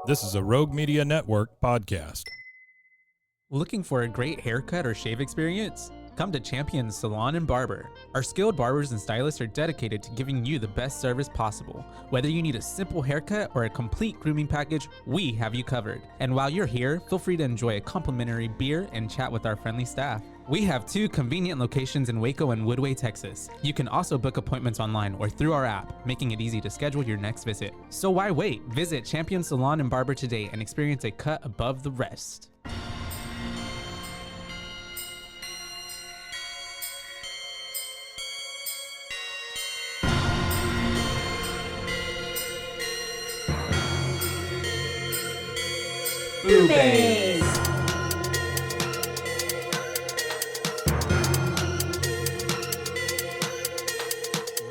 This is a Rogue Media Network podcast. Looking for a great haircut or shave experience? Come to Champion Salon and Barber. Our skilled barbers and stylists are dedicated to giving you the best service possible. Whether you need a simple haircut or a complete grooming package, we have you covered. And while you're here, feel free to enjoy a complimentary beer and chat with our friendly staff. We have 2 convenient locations in Waco and Woodway, Texas. You can also book appointments online or through our app, making it easy to schedule your next visit. So why wait? Visit Champion Salon and Barber today and experience a cut above the rest. BooBaes.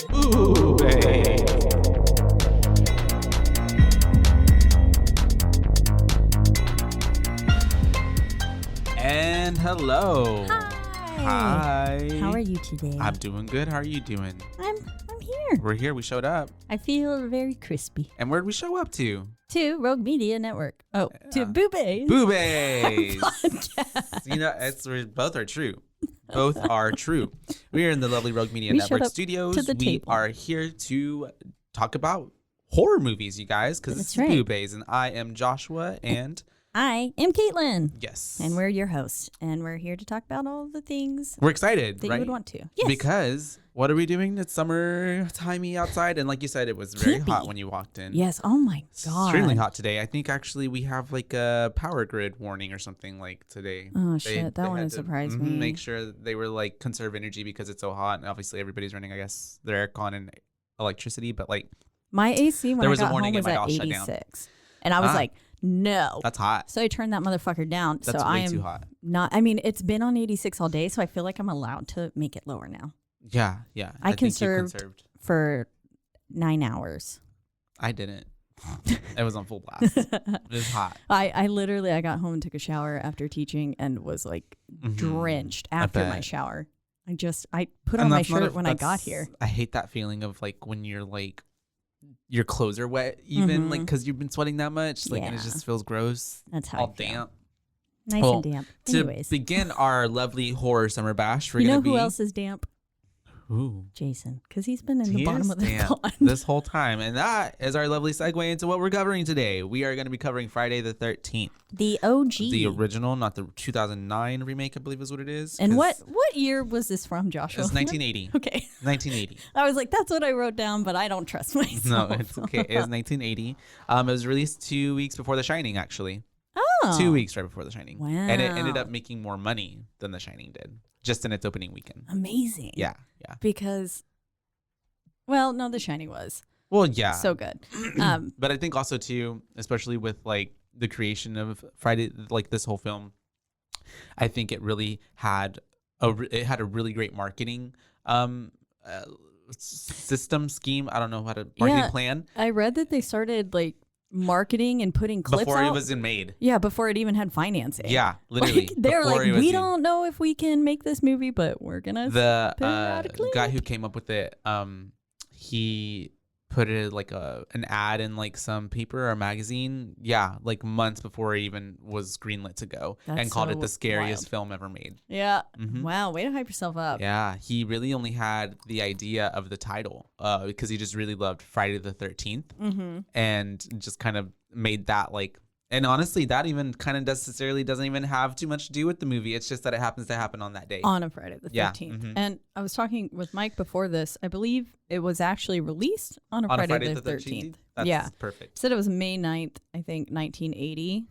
BooBaes. And hello. Hi. Hi. How are you today? I'm doing good. How are you doing? I'm here. We're here. We showed up. I feel very crispy. And where'd we show up to? To Rogue Media Network. Oh, to BooBaes. BooBaes. Podcast. You know, both are true. Both are true. We are in the lovely Rogue Media We Network showed up studios. to the We table. are here to talk about horror movies, you guys, because it's That's right. BooBaes, and I am Joshua, and I am Caitlin. yes, And we're your hosts. And we're here to talk about all the things we're excited, that right? you would want to. Yes. Because what are we doing? It's summertimey outside, and like you said, it was very Campy. hot when you walked in. Yes. Oh my God. Extremely hot today. I think actually we have like a power grid warning or something like today. Oh, shit. That had wouldn't to, surprise me. Make sure that they were like conserve energy because it's so hot, and obviously everybody's running, I guess, their aircon and electricity. But like My AC when There I was a got warning home was and my at house shut down. 86. And I was like, no. that's hot. So I turned that motherfucker down. That's so way I am too hot. not, I mean, it's been on 86 all day. So I feel like I'm allowed to make it lower now. Yeah. I think you conserved. For 9 hours. I didn't. It was on full blast. It was hot. I literally, I got home and took a shower after teaching and was like drenched after my bet. shower. I put And on my that's not shirt a- when I got that's- here. I hate that feeling of like when you're like your clothes are wet, even like because you've been sweating that much, like and it Yeah. just feels gross. That's how all I feel. damp. Nice Well, and damp. To Anyways, begin our lovely horror summer bash, we're you know gonna be who else is damp? Ooh. Jason, because he's been in the He bottom is of the damp pond. this whole time, and that is our lovely segue into what we're covering today. We are going to be covering Friday the 13th, The OG. the original, not the 2009 remake, I believe is what it is. And 'cause what year was this from, Joshua? It's 1980. Okay. 1980. I was like, that's what I wrote down, but I don't trust myself. No, it's okay. It is 1980. It was released 2 weeks before The Shining, actually. Oh. 2 weeks right before The Shining. Wow. And it ended up making more money than The Shining did, just in its opening weekend. Amazing. Yeah. Because, well, no, The Shining was Well, yeah. so good. But I think also too, especially with like the creation of Friday, like this whole film, I think it really had a really great marketing system scheme. I don't know how to marketing plan I read that they started like marketing and putting clips before out. it was made. Yeah, before it even had financing. Yeah, literally. Like, they're before like, it was we even- don't know if we can make this movie, but we're gonna. put out a The clip. guy who came up with it, he put it like an ad in like some paper or magazine, like months before it even was greenlit to go, That's and called it so the scariest wild. film ever made. Yeah. Mhm. Wow. Way to hype yourself up. Yeah, he really only had the idea of the title because he just really loved Friday the 13th Mm-hmm. and just kind of made that like. And honestly, that even kind of necessarily doesn't even have too much to do with the movie. It's just that it happens to happen on that day. On a Friday the 13th. Yeah, And I was talking with Mike before this. I believe it was actually released on a Friday the 13th. That's Yeah. perfect. Said it was May 9th, I think, 1980.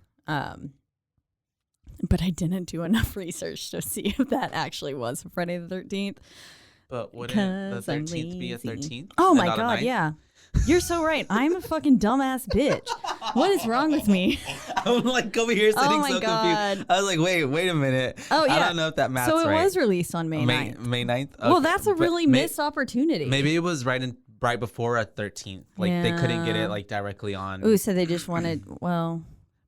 But I didn't do enough research to see if that actually was Friday the 13th. But wouldn't the 'Cause I'm 13th be a lazy. 13th? Oh and my not a God, 9th? yeah. You're so right. I'm a fucking dumbass bitch. What is wrong with me? I'm like over here sitting my so God. confused. I was like, wait a minute. Oh, I yeah. don't know if that math's So it right. was released on May 9th. May 9th? Well, Okay, that's a but really missed opportunity. Maybe it was right before a 13th. Like they couldn't get Yeah. it like directly on. Ooh, so they just wanted, well,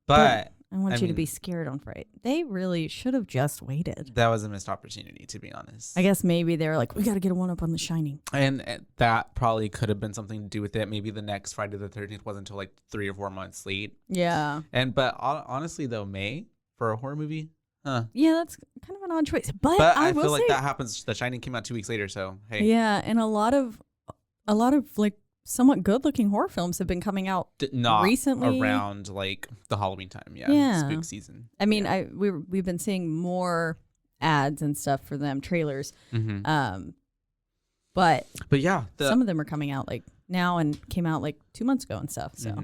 but I want you to be scared on Fright. They really should have just waited. That was a missed opportunity, to be honest. I guess maybe they were like, we got to get a one-up on The Shining. And that probably could have been something to do with it. Maybe the next Friday the 13th wasn't until like 3 or 4 months late. Yeah. But honestly, though, May for a horror movie, yeah, that's kind of an odd choice. But I will feel like say, that happens. The Shining came out 2 weeks later, so hey. Yeah, and a lot of like somewhat good-looking horror films have been coming out not recently around like the Halloween time. Yeah. Spook season. I mean, we've been seeing more ads and stuff for them, trailers. Mm-hmm. But yeah, some of them are coming out like now and came out like 2 months ago and stuff. So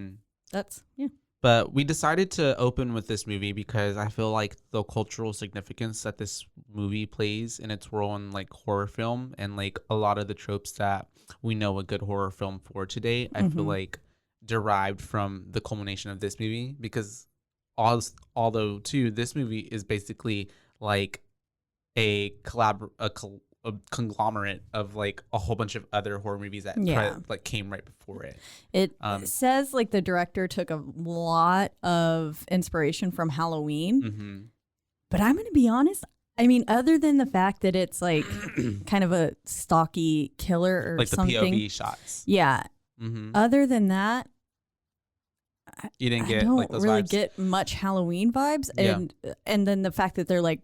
that's But we decided to open with this movie because I feel like the cultural significance that this movie plays in its role in like horror film and like a lot of the tropes that we know a good horror film for today, I feel like derived from the culmination of this movie because although too, this movie is basically like a conglomerate of like a whole bunch of other horror movies that like came right before it. It says like the director took a lot of inspiration from Halloween, but I'm going to be honest. I mean, other than the fact that it's like kind of a stocky killer or like something, the POV shots. Yeah. Other than that, you didn't get I don't like those really vibes? Get much Halloween vibes, and then the fact that they're like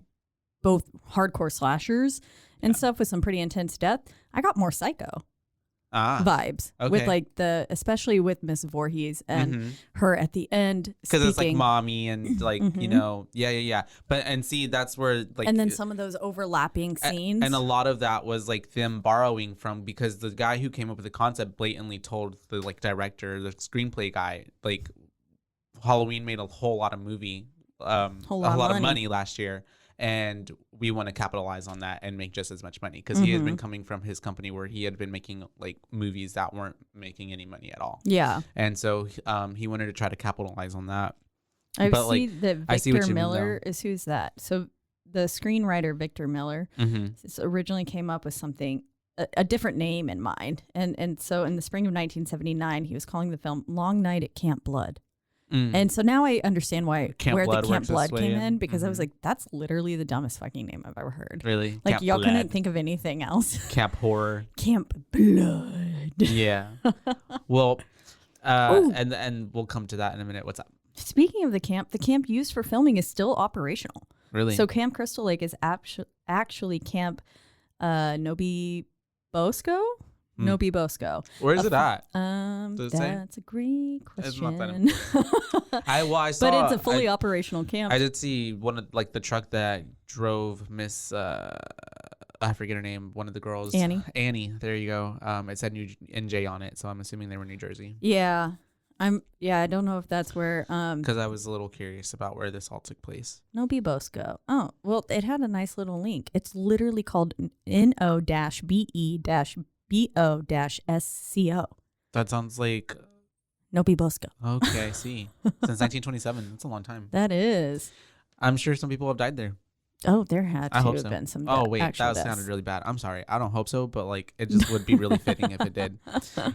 both hardcore slashers and stuff with some pretty intense death. I got more Psycho vibes with like especially with Miss Voorhees and her at the end because it's like mommy and like you know but and see that's where like and then some of those overlapping scenes and a lot of that was like them borrowing from because the guy who came up with the concept blatantly told the like director, the screenplay guy, like Halloween made a whole lot of money last year. And we want to capitalize on that and make just as much money because he had been coming from his company where he had been making like movies that weren't making any money at all. Yeah. And so he wanted to try to capitalize on that. I see that Victor Miller is who's that. So the screenwriter Victor Miller originally came up with something, a different name in mind. And so in the spring of 1979, he was calling the film Long Night at Camp Blood. And so now I understand where the Camp Blood came in because I was like, that's literally the dumbest fucking name I've ever heard. Really? Like Camp y'all Blood. couldn't think of anything else. Camp Horror. Camp Blood. Yeah. Well, and we'll come to that in a minute. What's up? Speaking of the camp used for filming is still operational. Really? So Camp Crystal Lake is actually Camp Nobi Bosco. Nobi Bosco. Where is it at? That's a great question. It's not that I saw, but it's a fully operational camp. I did see one of like the truck that drove Miss I forget her name. One of the girls, Annie. There you go. It said NJ on it, so I'm assuming they were New Jersey. Yeah, I don't know if that's where. Because I was a little curious about where this all took place. Nobi Bosco. Oh, well, it had a nice little link. It's literally called NO-BE-BO-SCO. That sounds like Nobi Bosco. Okay, I see. Since 1927. That's a long time. That is. I'm sure some people have died there. Oh, there had to have been some. Oh, wait, that sounded really bad. I'm sorry. I don't hope so, but like it just would be really fitting if it did.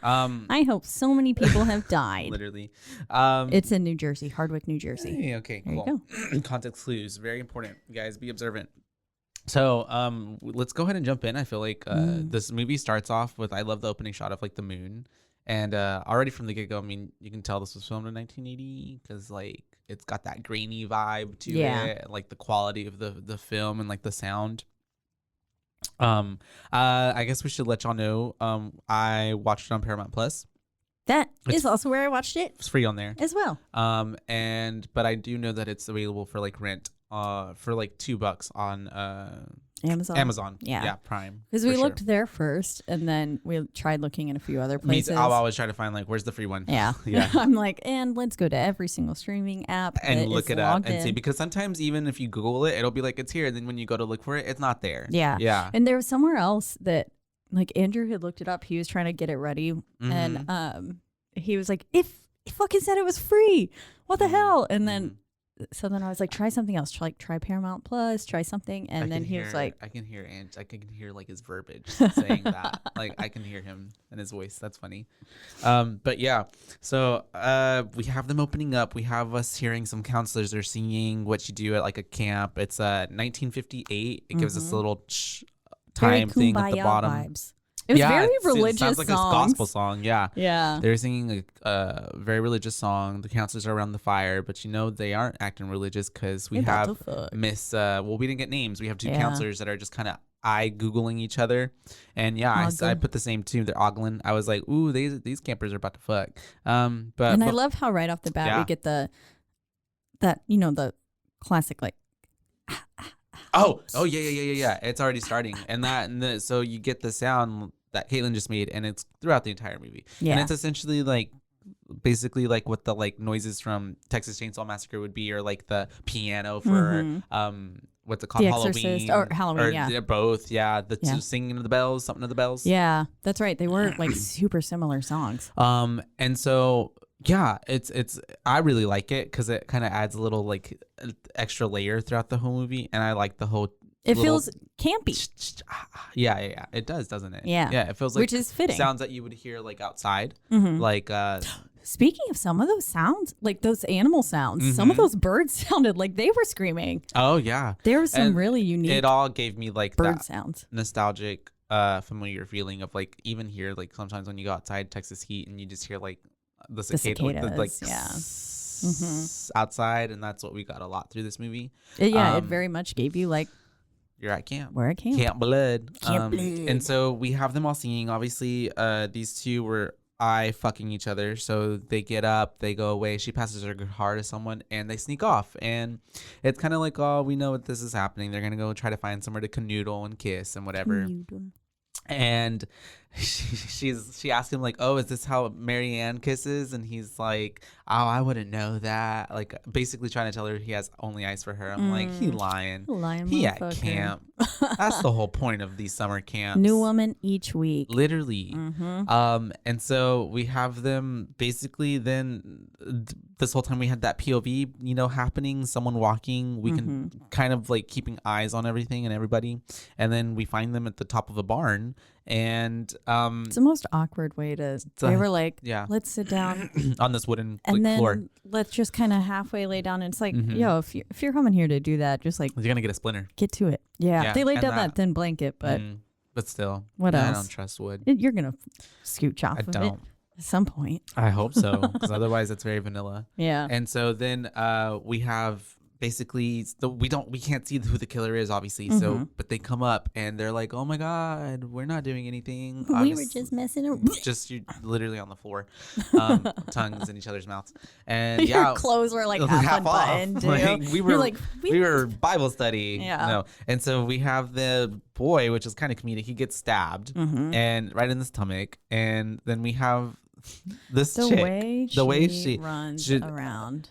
I hope so many people have died. Literally. It's in New Jersey, Hardwick, New Jersey. Hey, okay, there cool. You go. Context clues, very important. Guys, be observant. So let's go ahead and jump in. I feel like this movie starts off with, I love the opening shot of like the moon. And already from the get-go, I mean, you can tell this was filmed in 1980 because like it's got that grainy vibe to it, like the quality of the film and like the sound. I guess we should let y'all know. I watched it on Paramount Plus. That is also where I watched it. It's free on there as well. But I do know that it's available for like rent. For like $2 on Amazon. Yeah, Prime. Because we looked there first, and then we tried looking in a few other places. I'll always try to find like where's the free one. Yeah. I'm like, and let's go to every single streaming app and look it up and see, because sometimes even if you Google it, it'll be like it's here, and then when you go to look for it, it's not there. Yeah. And there was somewhere else that like Andrew had looked it up. He was trying to get it ready, and he was like, "If fucking said it was free, what the hell?" And then so then I was like, try something else. Try Paramount Plus, try something. And then he was like, I can hear like his verbiage saying that. Like I can hear him and his voice. That's funny. But yeah, so we have them opening up. We have us hearing some counselors are singing What You Do at like a camp. It's 1958. It gives us a little time thing at the bottom. Vibes. It was very religious. It sounds like songs. A gospel song. Yeah. Yeah. They're singing a very religious song. The counselors are around the fire, but they aren't acting religious because we have Miss. We didn't get names. We have two counselors that are just kind of Googling each other, and I put the same too. They're ogling. I was like, ooh, these campers are about to fuck. But I love how right off the bat we get the classic like. Oh yeah. It's already starting, and so you get the sound that Caitlin just made, and it's throughout the entire movie. Yeah. And it's essentially like basically like what the like noises from Texas Chainsaw Massacre would be, or like the piano for what's it called, The Exorcist or Halloween. They're both singing of the bells, something of the bells. Yeah, that's right. They were like super similar songs. And so yeah, it's I really like it because it kind of adds a little like extra layer throughout the whole movie, and I like the whole. It feels campy. Yeah. It does, doesn't it? Yeah. Yeah, it feels like which is fitting. Sounds that you would hear like outside. Like speaking of some of those sounds, like those animal sounds, some of those birds sounded like they were screaming. Oh yeah. There was some really unique. It all gave me like bird that sounds. Nostalgic familiar feeling of like even here, like sometimes when you go outside Texas heat and you just hear like the cicadas like outside, and that's what we got a lot through this movie. It very much gave you like you're at camp. We're at camp. Camp Blood. And so we have them all singing. Obviously, these two were fucking each other. So they get up, they go away. She passes her guitar to someone, and they sneak off. And it's kind of like, oh, we know what this is happening. They're gonna go try to find somewhere to canoodle and kiss and whatever. And she asked him like, oh, is this how Mary Ann kisses? And he's like, oh, I wouldn't know that. Like basically trying to tell her he has only eyes for her. I'm like, he lying. He at camp. That's the whole point of these summer camps. New woman each week. Literally. And so we have them basically then this whole time we had that POV, happening, someone walking. We can kind of like keeping eyes on everything and everybody. And then we find them at the top of a barn. And it's the most awkward way to. They were like, let's sit down on this wooden and then floor. Let's just kind of halfway lay down. And it's like, yo, if you're coming here to do that, just like you're gonna get a splinter. Get to it. Yeah. They laid down that thin blanket, but still, what else? I don't trust wood. You're gonna scooch off of it at some point. I hope so, because otherwise it's very vanilla. Yeah. And so then we have. Basically, we can't see who the killer is, obviously. So, but they come up and they're like, "Oh my God, we're not doing anything. We were just messing around. Just you, literally on the floor, tongues in each other's mouths, and your clothes were like half unbuttoned. Like, we were Bible study. Yeah. No, and so we have the boy, which is kind of comedic. He gets stabbed and right in the stomach, and then we have this chick. The way she runs around.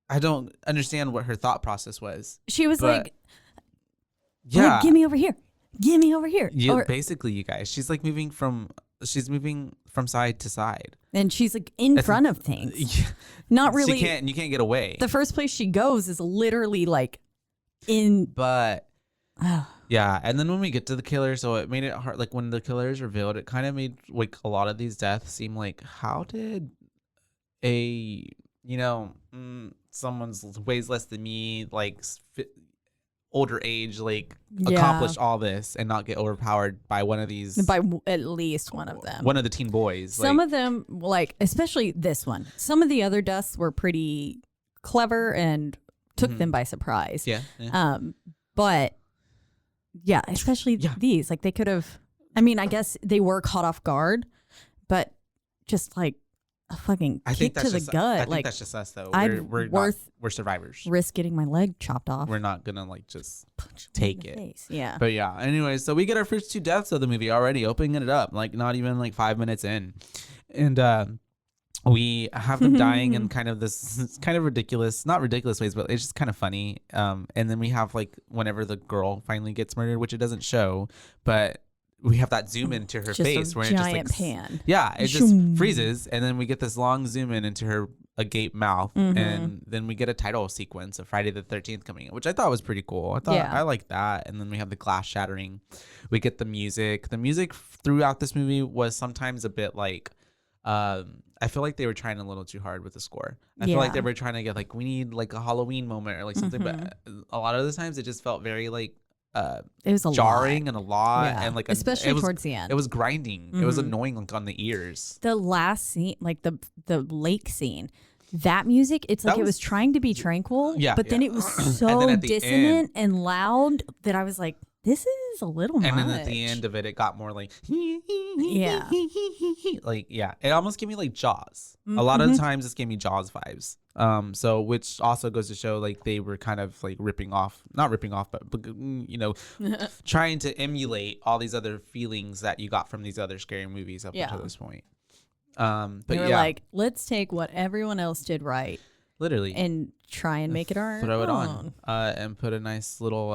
I don't understand what her thought process was. She was like, yeah, give me over here. Give me over here. Basically, you guys, she's moving from side to side. And she's like in front of things. Not really. You can't get away. The first place she goes is literally like in. But yeah. And then when we get to the killer, so it made it hard. Like when the killer is revealed, it kind of made like a lot of these deaths seem like, how did someone's weighs less than me, like older age, like accomplish all this and not get overpowered by one of these, by at least one of them, one of the teen boys. Some of them, like especially this one, some of the other deaths were pretty clever and took them by surprise. But yeah, especially these, like they could have, I mean, I guess they were caught off guard, but just like a fucking kick to the gut. I think that's just us though. We're survivors. Risk getting my leg chopped off. We're not gonna like just take it. Face. Yeah. But yeah. Anyway, so we get our first two deaths of the movie already, opening it up, like not even like 5 minutes in, and we have them dying in kind of this kind of ridiculous, not ridiculous ways, but it's just kind of funny. And then we have like whenever the girl finally gets murdered, which it doesn't show, but we have that zoom into her face where it just like pan. Yeah, it just freezes, and then we get this long zoom in into her agape mouth, and then we get a title sequence of Friday the 13th coming in, which I thought was pretty cool. I like that. And then we have the glass shattering. We get the music. The music throughout this movie was sometimes a bit like, I feel like they were trying a little too hard with the score. I feel like they were trying to get like, we need like a Halloween moment or like something, but a lot of the times it just felt very like it was jarring and a lot, and like especially towards the end, it was grinding. It was annoying, like on the ears. The last scene, like the lake scene, that music, it's like it was trying to be tranquil, but then it was so dissonant and loud that I was like, this is a little much. And then at the end of it got more like like it almost gave me like Jaws. A lot of the times this gave me Jaws vibes. So which also goes to show like they were kind of like not ripping off, but you know, trying to emulate all these other feelings that you got from these other scary movies up until this point. But they were like, let's take what everyone else did right, literally, and try and make it our throw own. It on, and put a nice little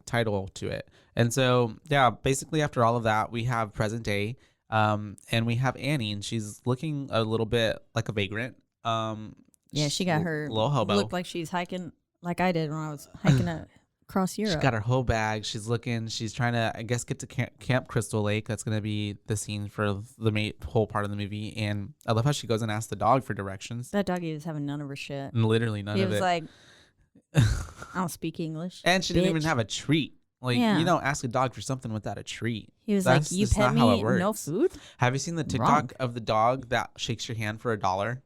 title to it. And so basically after all of that, we have present day, and we have Annie, and she's looking a little bit like a vagrant. She got her little hobo. Looked like she's hiking like I did when I was hiking across Europe. She got her whole bag. She's looking. She's trying to, I guess, get to Camp Crystal Lake. That's going to be the scene for the whole part of the movie. And I love how she goes and asks the dog for directions. That doggy was having none of her shit. Literally none of it. He was like, I don't speak English. And she didn't even have a treat. Like, you don't ask a dog for something without a treat. He was like, you pet me, no food? Have you seen the TikTok of the dog that shakes your hand for $1?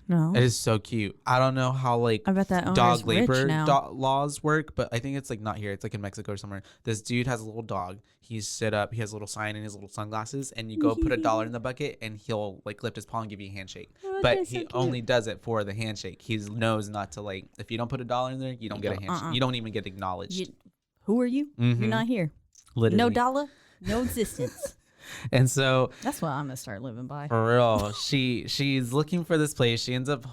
No. It is so cute. I don't know how like I bet that dog labor laws work, but I think it's like not here. It's like in Mexico or somewhere. This dude has a little dog. He's set up. He has a little sign and his little sunglasses, and you go put $1 in the bucket, and he'll like lift his paw and give you a handshake. But he only does it for the handshake. He knows not to like. If you don't put $1 in there, you don't get a handshake. You don't even get acknowledged. Who are you? You're not here. Literally. No dollar, no existence. And so that's what I'm gonna start living by. For real. She's looking for this place. She ends up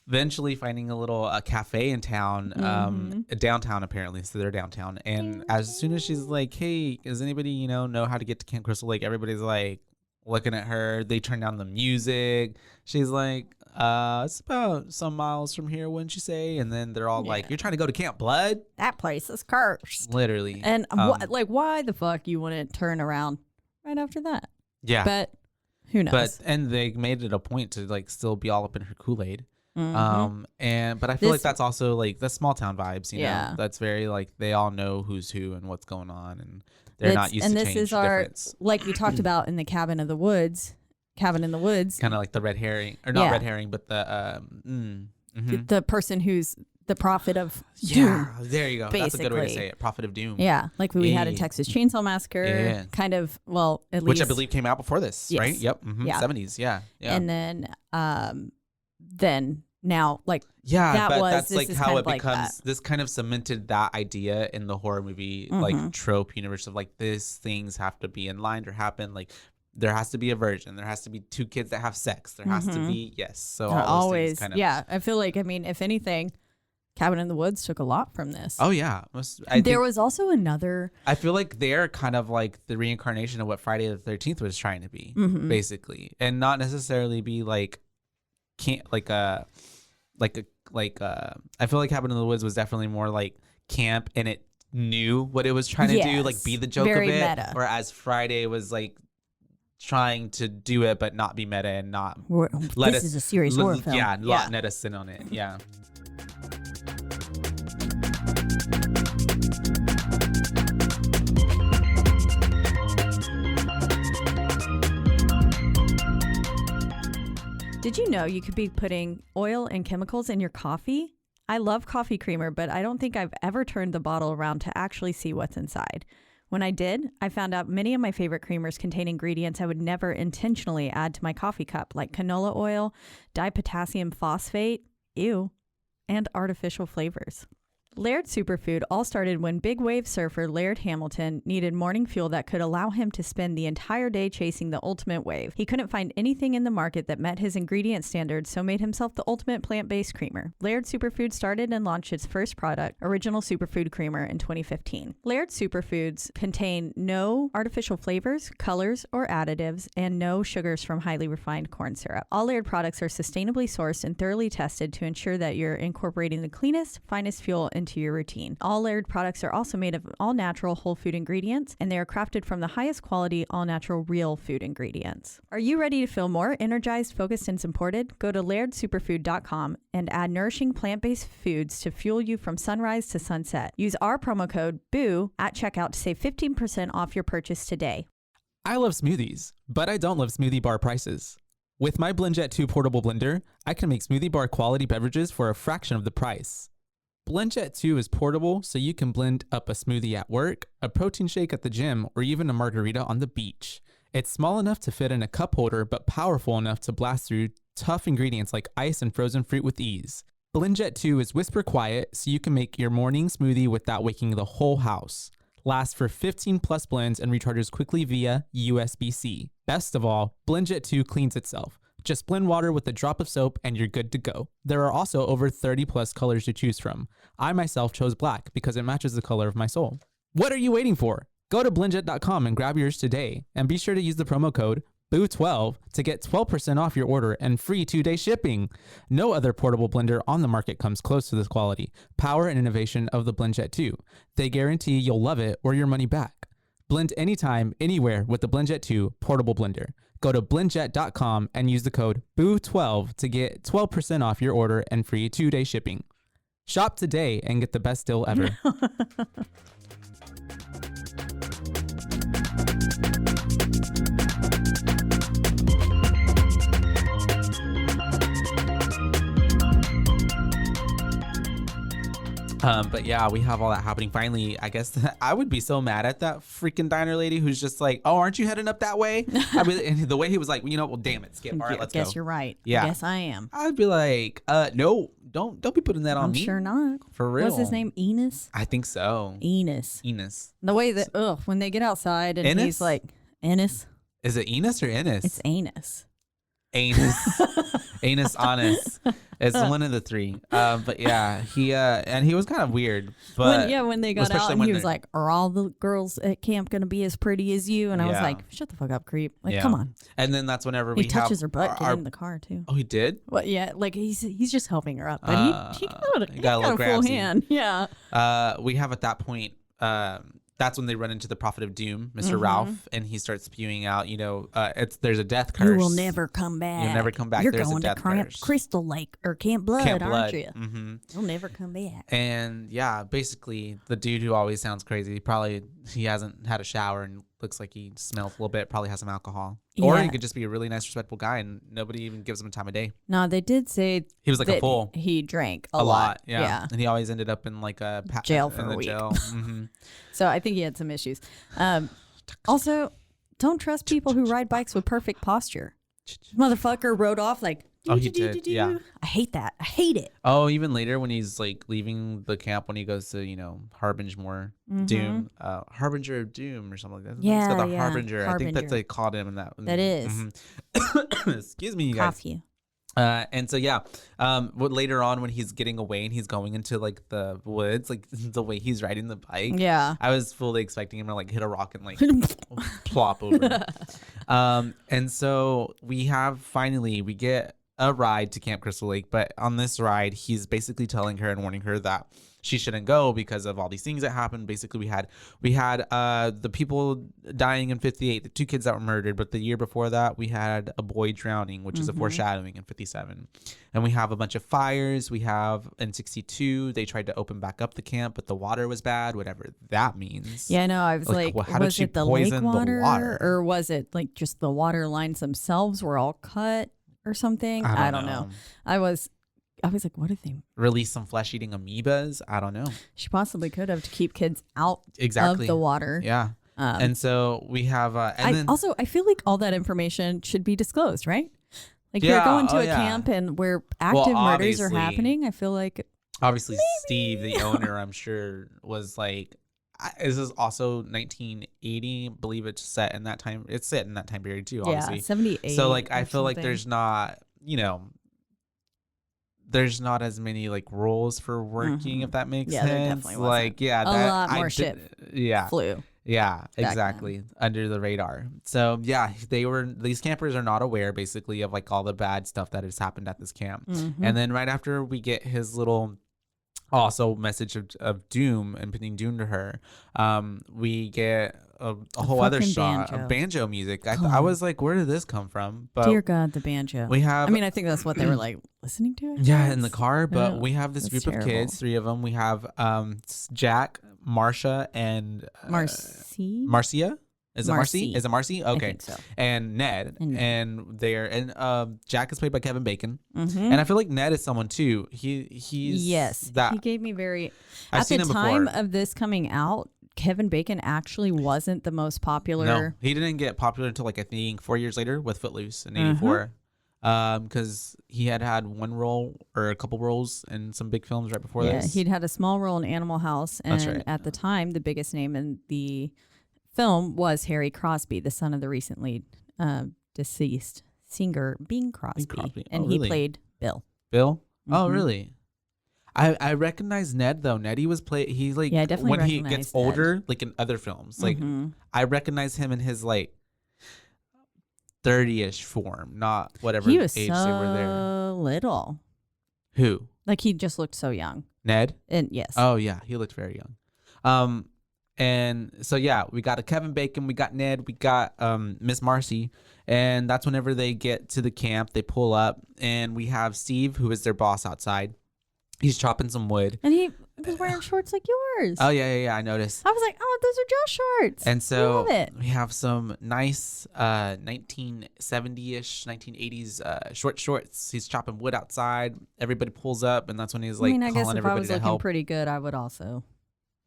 eventually finding a cafe in town, downtown apparently. So they're downtown. And as soon as she's like, hey, does anybody, know how to get to Camp Crystal Lake? Everybody's like looking at her. They turn down the music. She's like, it's about some miles from here, wouldn't you say? And then they're all like, you're trying to go to Camp Blood? That place is cursed. Literally. And why the fuck you wouldn't turn around right after that? Yeah. But who knows? And they made it a point to like still be all up in her Kool-Aid. But I feel like that's also like the small town vibes, you know. That's very like they all know who's who and what's going on, and they're not used to change. And this is difference. Like we talked about in the cabin in the woods, kind of like the red herring, or not red herring, but the the person who's the prophet of doom. Yeah, there you go. Basically. That's a good way to say it. Prophet of doom. Yeah, like we had in Texas Chainsaw Massacre, kind of. Well, at least, which I believe came out before this, right? Yep. Yeah. 70s. Yeah. And then now, like that's like how it becomes. This kind of cemented that idea in the horror movie like trope universe of like these things have to be in line or happen. Like there has to be a virgin. There has to be two kids that have sex. There has to be So all those things kind of, I feel like if anything, Cabin in the Woods took a lot from this. Oh yeah, there was also another. I feel like they're kind of like the reincarnation of what Friday the 13th was trying to be, basically, and not necessarily be like I feel like Cabin in the Woods was definitely more like camp, and it knew what it was trying to do, like be the joke very of it. Meta. Whereas Friday was like trying to do it, but not be meta and not this is a serious horror film. Yeah, let us in on it. Yeah. Did you know you could be putting oil and chemicals in your coffee? I love coffee creamer, but I don't think I've ever turned the bottle around to actually see what's inside. When I did, I found out many of my favorite creamers contain ingredients I would never intentionally add to my coffee cup, like canola oil, dipotassium phosphate, and artificial flavors. Laird Superfood all started when big wave surfer Laird Hamilton needed morning fuel that could allow him to spend the entire day chasing the ultimate wave. He couldn't find anything in the market that met his ingredient standards, so made himself the ultimate plant-based creamer. Laird Superfood started and launched its first product, Original Superfood Creamer, in 2015. Laird Superfoods contain no artificial flavors, colors, or additives, and no sugars from highly refined corn syrup. All Laird products are sustainably sourced and thoroughly tested to ensure that you're incorporating the cleanest, finest fuel into your routine. All Laird products are also made of all-natural whole food ingredients, and they are crafted from the highest quality all-natural real food ingredients. Are you ready to feel more energized, focused, and supported? Go to lairdsuperfood.com and add nourishing plant-based foods to fuel you from sunrise to sunset. Use our promo code BOO at checkout to save 15% off your purchase today. I love smoothies, but I don't love smoothie bar prices. With my BlendJet 2 portable blender, I can make smoothie bar quality beverages for a fraction of the price. BlendJet 2 is portable, so you can blend up a smoothie at work, a protein shake at the gym, or even a margarita on the beach. It's small enough to fit in a cup holder, but powerful enough to blast through tough ingredients like ice and frozen fruit with ease. BlendJet 2 is whisper quiet, so you can make your morning smoothie without waking the whole house. Lasts for 15 plus blends and recharges quickly via USB-C. Best of all, BlendJet 2 cleans itself. Just blend water with a drop of soap and you're good to go. There are also over 30 plus colors to choose from. I myself chose black because it matches the color of my soul. What are you waiting for? Go to blendjet.com and grab yours today. And be sure to use the promo code BOO12 to get 12% off your order and free 2-day shipping. No other portable blender on the market comes close to this quality, power, and innovation of the BlendJet 2. They guarantee you'll love it or your money back. Blend anytime, anywhere with the BlendJet 2 portable blender. Go to blendjet.com and use the code BOO12 to get 12% off your order and free 2-day shipping. Shop today and get the best deal ever. But yeah, we have all that happening. Finally, I guess I would be so mad at that freaking diner lady who's just like, oh, aren't you heading up that way? I mean, and the way he was like, well, you know, well, damn it, Skip. All right, let's go. Guess you're right. Yeah. I guess I am. I'd be like, no, don't be putting that on me. I'm sure not. For real. What's his name? Enos? I think so. Enos. Enos. The way that, when they get outside and Ennis? he's like, Enos? Is it Enos or Ennis? It's Anus. Anus. Anus, honest. It's one of the three. But yeah, he and he was kind of weird. But when they got out and he was like, are all the girls at camp going to be as pretty as you? And I was like, shut the fuck up, creep. Like, come on. And then that's whenever he touches her butt getting in the car too. Oh, he did? Well, yeah, like he's just helping her up. But he got a full hand. Yeah. We have at that point, that's when they run into the Prophet of Doom, Mr. Ralph, and he starts spewing out, there's a death curse. You will never come back. You'll never come back. You're there's going a death to Camp curse. Crystal Lake or Camp Blood, aren't you? Mm-hmm. You'll never come back. And yeah, basically the dude who always sounds crazy, he hasn't had a shower and looks like he smells a little bit, probably has some alcohol. Yeah. Or he could just be a really nice, respectable guy and nobody even gives him a time of day. No, they did say he was like a fool. He drank a lot. Yeah. And he always ended up in like a jail for a week. Mm-hmm. So I think he had some issues. Also, don't trust people who ride bikes with perfect posture. Motherfucker rode off like, oh, he did. Yeah. I hate that. I hate it. Oh, even later when he's like leaving the camp, when he goes to, Doom, Harbinger of Doom or something like that. Yeah. It's got the Harbinger. I think that they called him in that. That is. Mm-hmm. Excuse me, you guys. Cough you. And so, later on when he's getting away and he's going into like the woods, like the way he's riding the bike. Yeah. I was fully expecting him to like hit a rock and like plop over. And so we get a ride to Camp Crystal Lake, but on this ride, he's basically telling her and warning her that she shouldn't go because of all these things that happened. Basically, we had the people dying in 58, the 2 kids that were murdered, but the year before that, we had a boy drowning, which is a foreshadowing in 57. And we have a bunch of fires. We have in 62, they tried to open back up the camp, but the water was bad, whatever that means. Yeah, no, I was like well, was it the lake water? Or was it like just the water lines themselves were all cut or something? I don't know. I was like, what if they release some flesh-eating amoebas? I don't know. She possibly could have to keep kids out of the water. Yeah. And so we have, I feel like all that information should be disclosed, right? Like you're going to a camp and where active murders are happening. I feel like obviously Steve, the owner, I'm sure was like, this is also 1980. I believe it's set in that time. It's set in that time period too, obviously. Yeah, 78. So like, I feel something. like there's not, there's not as many like rules for working, if that makes sense. There definitely wasn't. Like, yeah, a lot more shit flew. Yeah, exactly. then. Under the radar. So yeah, these campers are not aware basically of like all the bad stuff that has happened at this camp. And then right after we get his little also message of doom and putting doom to her, we get a whole other shot of banjo music. I was like, where did this come from? But dear God, the banjo. We have, I mean, I think that's what they were like listening to. Yeah, in the car. But we have this group of kids, 3 of them. We have Jack, Marsha, and Marcia. Is it Marcy? Is it Marcy? Okay. I think so. And Ned. And Jack is played by Kevin Bacon. And I feel like Ned is someone too. He's that. He gave me very. I've seen him before. At the time of this coming out, Kevin Bacon actually wasn't the most popular. No, he didn't get popular until like I think 4 years later with Footloose in '84. Because he had one role or a couple roles in some big films right before this. Yeah, he'd had a small role in Animal House, and at the time, the biggest name in the film was Harry Crosby, the son of the recently deceased singer Bing Crosby. And he played Bill. Bill? Oh, really? I recognize Ned though. Ned, he like definitely when he gets older, like in other films. Like I recognize him in his like 30-ish form, not whatever he was age they were there. Little. Who? Like he just looked so young. Ned? And yes. Oh yeah, he looked very young. And so yeah, we got a Kevin Bacon, we got Ned, we got Miss Marcy, and that's whenever they get to the camp, they pull up, and we have Steve, who is their boss outside. He's chopping some wood. And he was wearing shorts like yours. Oh, yeah, I noticed. I was like, oh, those are Josh shorts. And so we have some nice 1970-ish, 1980s short shorts. He's chopping wood outside. Everybody pulls up, and that's when he's like calling everybody to help. I guess if I was looking pretty good, I would also.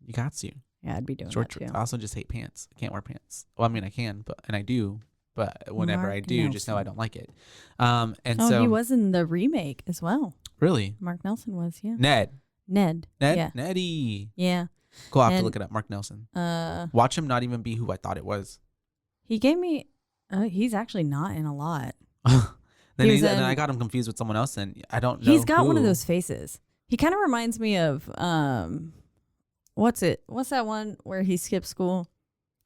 You got to. Yeah, I'd be doing short that too. I also just hate pants. I can't wear pants. Well, I mean, I can, and I do. But whenever I do, just know I don't like it. So he was in the remake as well. Really? Mark Nelson was, yeah. Ned. Yeah. Neddy. Yeah. Cool. I'll have to look it up. Mark Nelson. Watch him not even be who I thought it was. He gave me. He's actually not in a lot. then I got him confused with someone else, and I don't know. He's got one of those faces. He kind of reminds me of what's that one where he skipped school?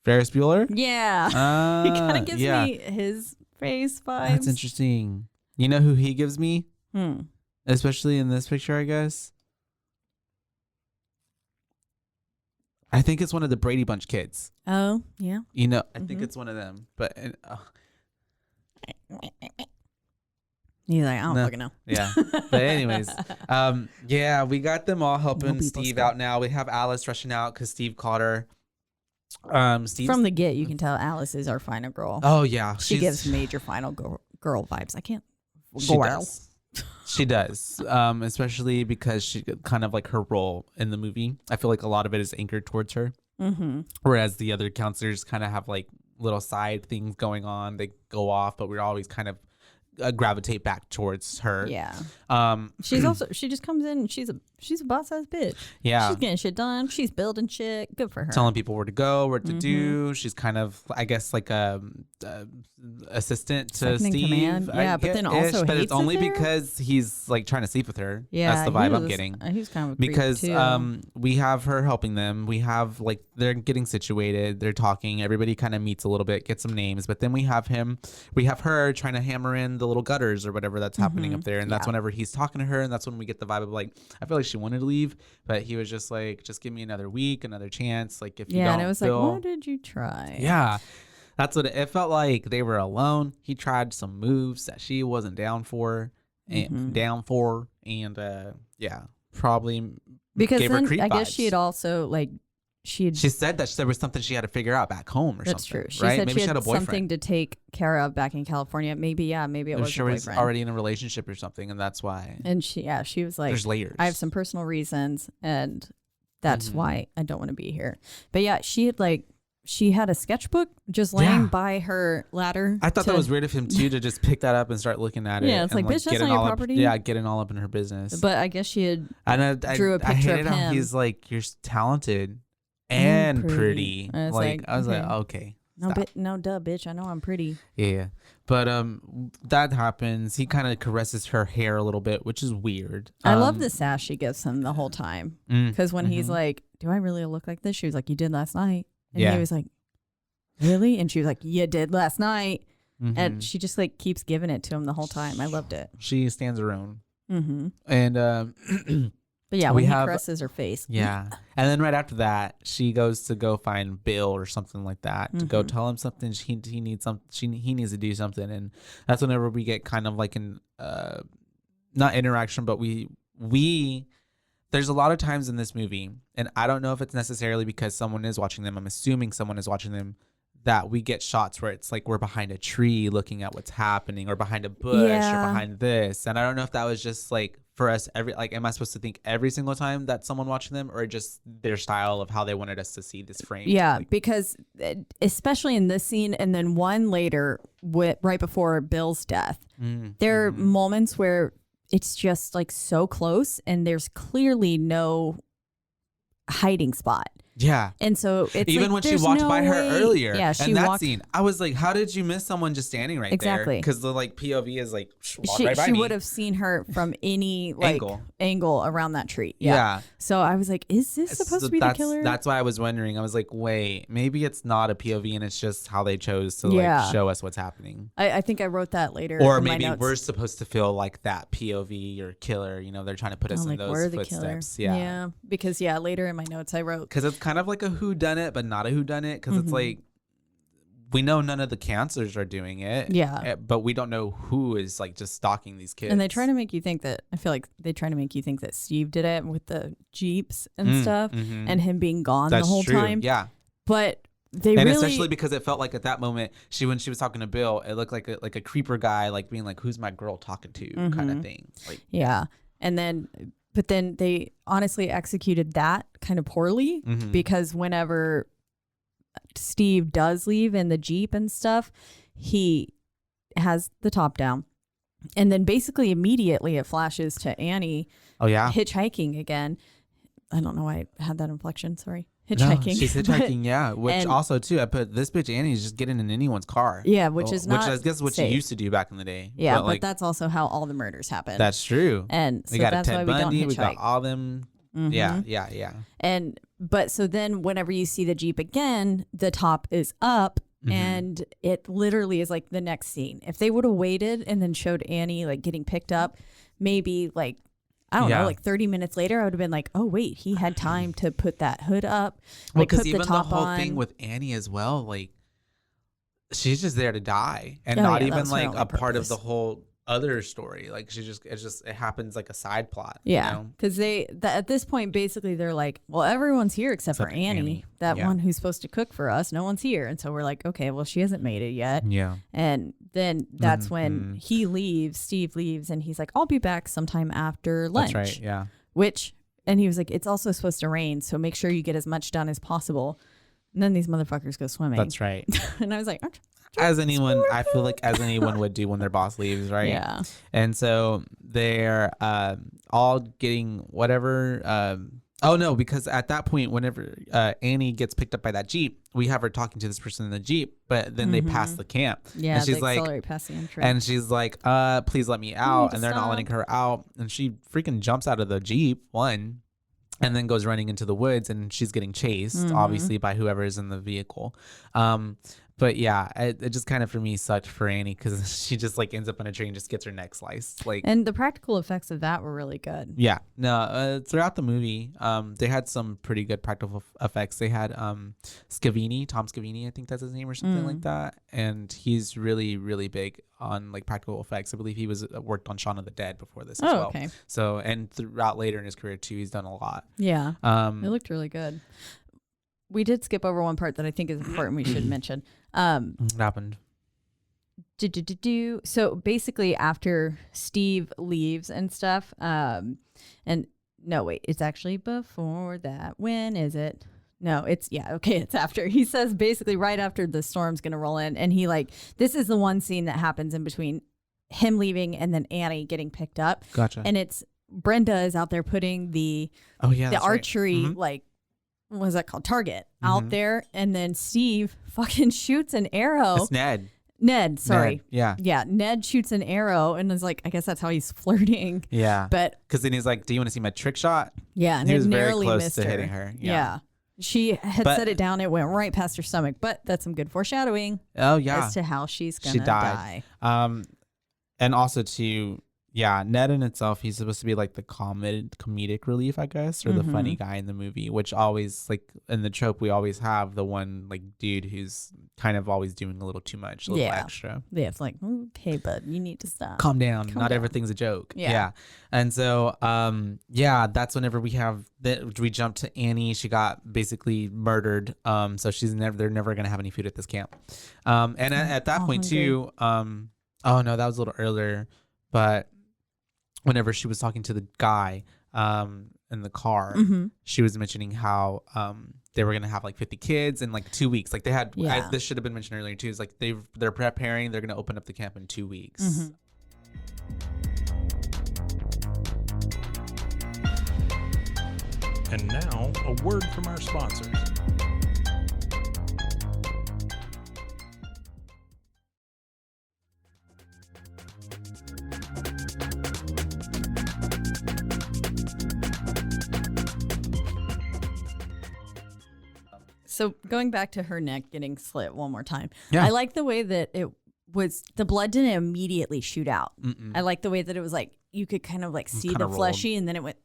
Ferris Bueller? Yeah. He kind of gives me his face vibes. That's interesting. You know who he gives me? Especially in this picture, I guess. I think it's one of the Brady Bunch kids. Oh, yeah. You know, I think it's one of them. But he's like, I don't fucking know. Yeah. But anyways, we got them all helping Steve out now. We have Alice rushing out because Steve caught her. From the get, you can tell Alice is our final girl. Oh, yeah. She gives major final girl vibes. I can't. She does, especially because she kind of like her role in the movie. I feel like a lot of it is anchored towards her, whereas the other counselors kind of have like little side things going on. They go off, but we're always kind of gravitate back towards her. Yeah. She just comes in and she's a boss ass bitch. Yeah. She's getting shit done. She's building shit. Good for her. Telling people where to go, what to do. She's kind of, I guess, like a assistant to Steve. Command. Yeah, but then also but hates it's only it there? because he's like trying to sleep with her. Yeah, that's the vibe I'm getting. He's kind of a because creep too. We have her helping them. We have like they're getting situated. They're talking. Everybody kind of meets a little bit, gets some names. But then we have her trying to hammer in the little gutters or whatever that's happening up there. And that's whenever he's talking to her, and that's when we get the vibe of like, I feel like she wanted to leave, but he was just like, just give me another week, another chance. Like if you don't, and it was like, what did you try? Yeah. That's what it felt like. They were alone. He tried some moves that she wasn't down for, and probably because gave then her creep I guess vibes. she had also like she said that there was something she had to figure out back home or that's something. That's true. Right? Said maybe she had a boyfriend. something to take care of back in California. Maybe it was sure a was boyfriend. already in a relationship or something, and that's why. And she was like, there's layers. I have some personal reasons, and that's why I don't want to be here. But yeah, she had like she had a sketchbook just laying by her ladder. I thought that was weird of him too, to just pick that up and start looking at it. Yeah, it's like, bitch, that's not your property. Getting all up in her business. But I guess she had drew a I picture hated of him. how he's like, you're talented and pretty. I was like, okay. No, duh, bitch. I know I'm pretty. Yeah. But that happens. He kind of caresses her hair a little bit, which is weird. I love the sass she gives him the whole time. Because when he's like, do I really look like this? She was like, you did last night. And he was like, really? And she was like, you did last night. And she just like keeps giving it to him the whole time. I loved it. She stands her own. And but yeah, when he caresses her face. Yeah. And then right after that, she goes to go find Bill or something like that to go tell him something. He needs something. He needs to do something. And that's whenever we get kind of like an not interaction, but we there's a lot of times in this movie, and I don't know if it's necessarily because someone is watching them. I'm assuming someone is watching them, that we get shots where it's like we're behind a tree looking at what's happening, or behind a bush, or behind this. And I don't know if that was just like for us, am I supposed to think every single time that someone watching them, or just their style of how they wanted us to see this frame? Yeah, because especially in this scene, and then one later, right before Bill's death, there are moments where it's just like so close, and there's clearly no hiding spot. Yeah. And so it's even like, when she walked by her earlier. Yeah, and that scene, I was like, how did you miss someone just standing right there? Because the like POV is like, right by she me. would have seen her from any like angle around that tree. Yeah. So I was like, is this supposed to be the killer? That's why I was wondering. I was like, wait, maybe it's not a POV and it's just how they chose to like show us what's happening. I think I wrote that later. Or maybe we're supposed to feel like that POV or killer. You know, they're trying to put us in those footsteps. Yeah. Because later in my notes I wrote, because it's kind of like a whodunit, but not a whodunit, because it's like we know none of the cancers are doing it. Yeah. But we don't know who is like just stalking these kids. And they try to make you think that, I feel like they try to make you think that Steve did it with the Jeeps and stuff, and him being gone the whole time. Yeah. But especially because it felt like at that moment, when she was talking to Bill, it looked like a creeper guy, like being like, who's my girl talking to kind of thing. Like, yeah. But then they honestly executed that kind of poorly, because whenever Steve does leave in the Jeep and stuff, he has the top down. And then basically immediately it flashes to Annie hitchhiking again. I don't know why I had that inflection. Sorry. Hitchhiking. No, she's hitchhiking, which also too, I put this bitch Annie is just getting in anyone's car. Yeah, which is not I guess what she used to do back in the day. Yeah, but that's also how all the murders happen. That's true. And so we got that's Ted why Bundy, we don't hitchhike. we got all them. Yeah. But so then whenever you see the Jeep again, the top is up. And it literally is like the next scene. If they would have waited and then showed Annie like getting picked up, maybe like, I don't know, like 30 minutes later, I would have been like, oh, wait, he had time to put that hood up. Well, because even the whole thing with Annie as well, like, she's just there to die and not even like a part of the whole other story. Like, it happens like a side plot. Yeah. Because at this point, basically, they're like, well, everyone's here except for Annie. That one who's supposed to cook for us. No one's here. And so we're like, okay, well, she hasn't made it yet. Yeah. And then that's when Steve leaves, and he's like, I'll be back sometime after lunch. That's right. Yeah. And he was like, it's also supposed to rain, so make sure you get as much done as possible. And then these motherfuckers go swimming. That's right. And I was like, I feel like as anyone would do when their boss leaves, right? Yeah. And so they're all getting whatever. Oh no, because at that point, whenever Annie gets picked up by that Jeep, we have her talking to this person in the Jeep, but then they pass the camp. Yeah, and she's they accelerate past the entrance. And she's like, please let me out. And they're not letting her out. And she freaking jumps out of the Jeep, and then goes running into the woods, and she's getting chased, obviously, by whoever is in the vehicle. But yeah, it just kind of for me sucked for Annie, because she just like ends up in a tree and just gets her neck sliced. Like, and the practical effects of that were really good. Yeah, no, throughout the movie, they had some pretty good practical effects. They had Tom Scavini, I think that's his name or something like that, and he's really, really big on like practical effects. I believe he worked on Shaun of the Dead before this as well. Okay. So, and throughout later in his career too, he's done a lot. Yeah, it looked really good. We did skip over one part that I think is important. We should mention. What happened? So basically, after Steve leaves and stuff, and no, wait, it's actually before that. When is it? No, it's after. He says basically right after the storm's going to roll in. And he this is the one scene that happens in between him leaving and then Annie getting picked up. Gotcha. And it's Brenda is out there putting the archery, right. What is that called? Target out there. And then Steve fucking shoots an arrow. It's Ned. Sorry. Ned, yeah. Ned shoots an arrow and is like, I guess that's how he's flirting. Yeah. But because then he's like, do you want to see my trick shot? Yeah. And he was narrowly very close missed to her. hitting her. Yeah. She had set it down. It went right past her stomach, but that's some good foreshadowing. Oh, yeah. As to how she's going to die. And also Ned in itself, he's supposed to be like the comedic relief, I guess, or the funny guy in the movie, which always, like in the trope, we always have the one like dude who's kind of always doing a little too much, a little extra. Yeah, it's like, okay, bud, you need to stop. Calm down. Not everything's a joke. Yeah. And so, that's whenever we jump to Annie. She got basically murdered. So they're never going to have any food at this camp. And at that point too, oh no, that was a little earlier, but whenever she was talking to the guy in the car, she was mentioning how they were gonna have like 50 kids in like 2 weeks. Like they had, this should have been mentioned earlier too. It's like they're preparing. They're gonna open up the camp in 2 weeks. And now a word from our sponsors. So going back to her neck getting slit one more time. Yeah. I like the way that the blood didn't immediately shoot out. I like the way that it was like, you could kind of like see the fleshy and then it went.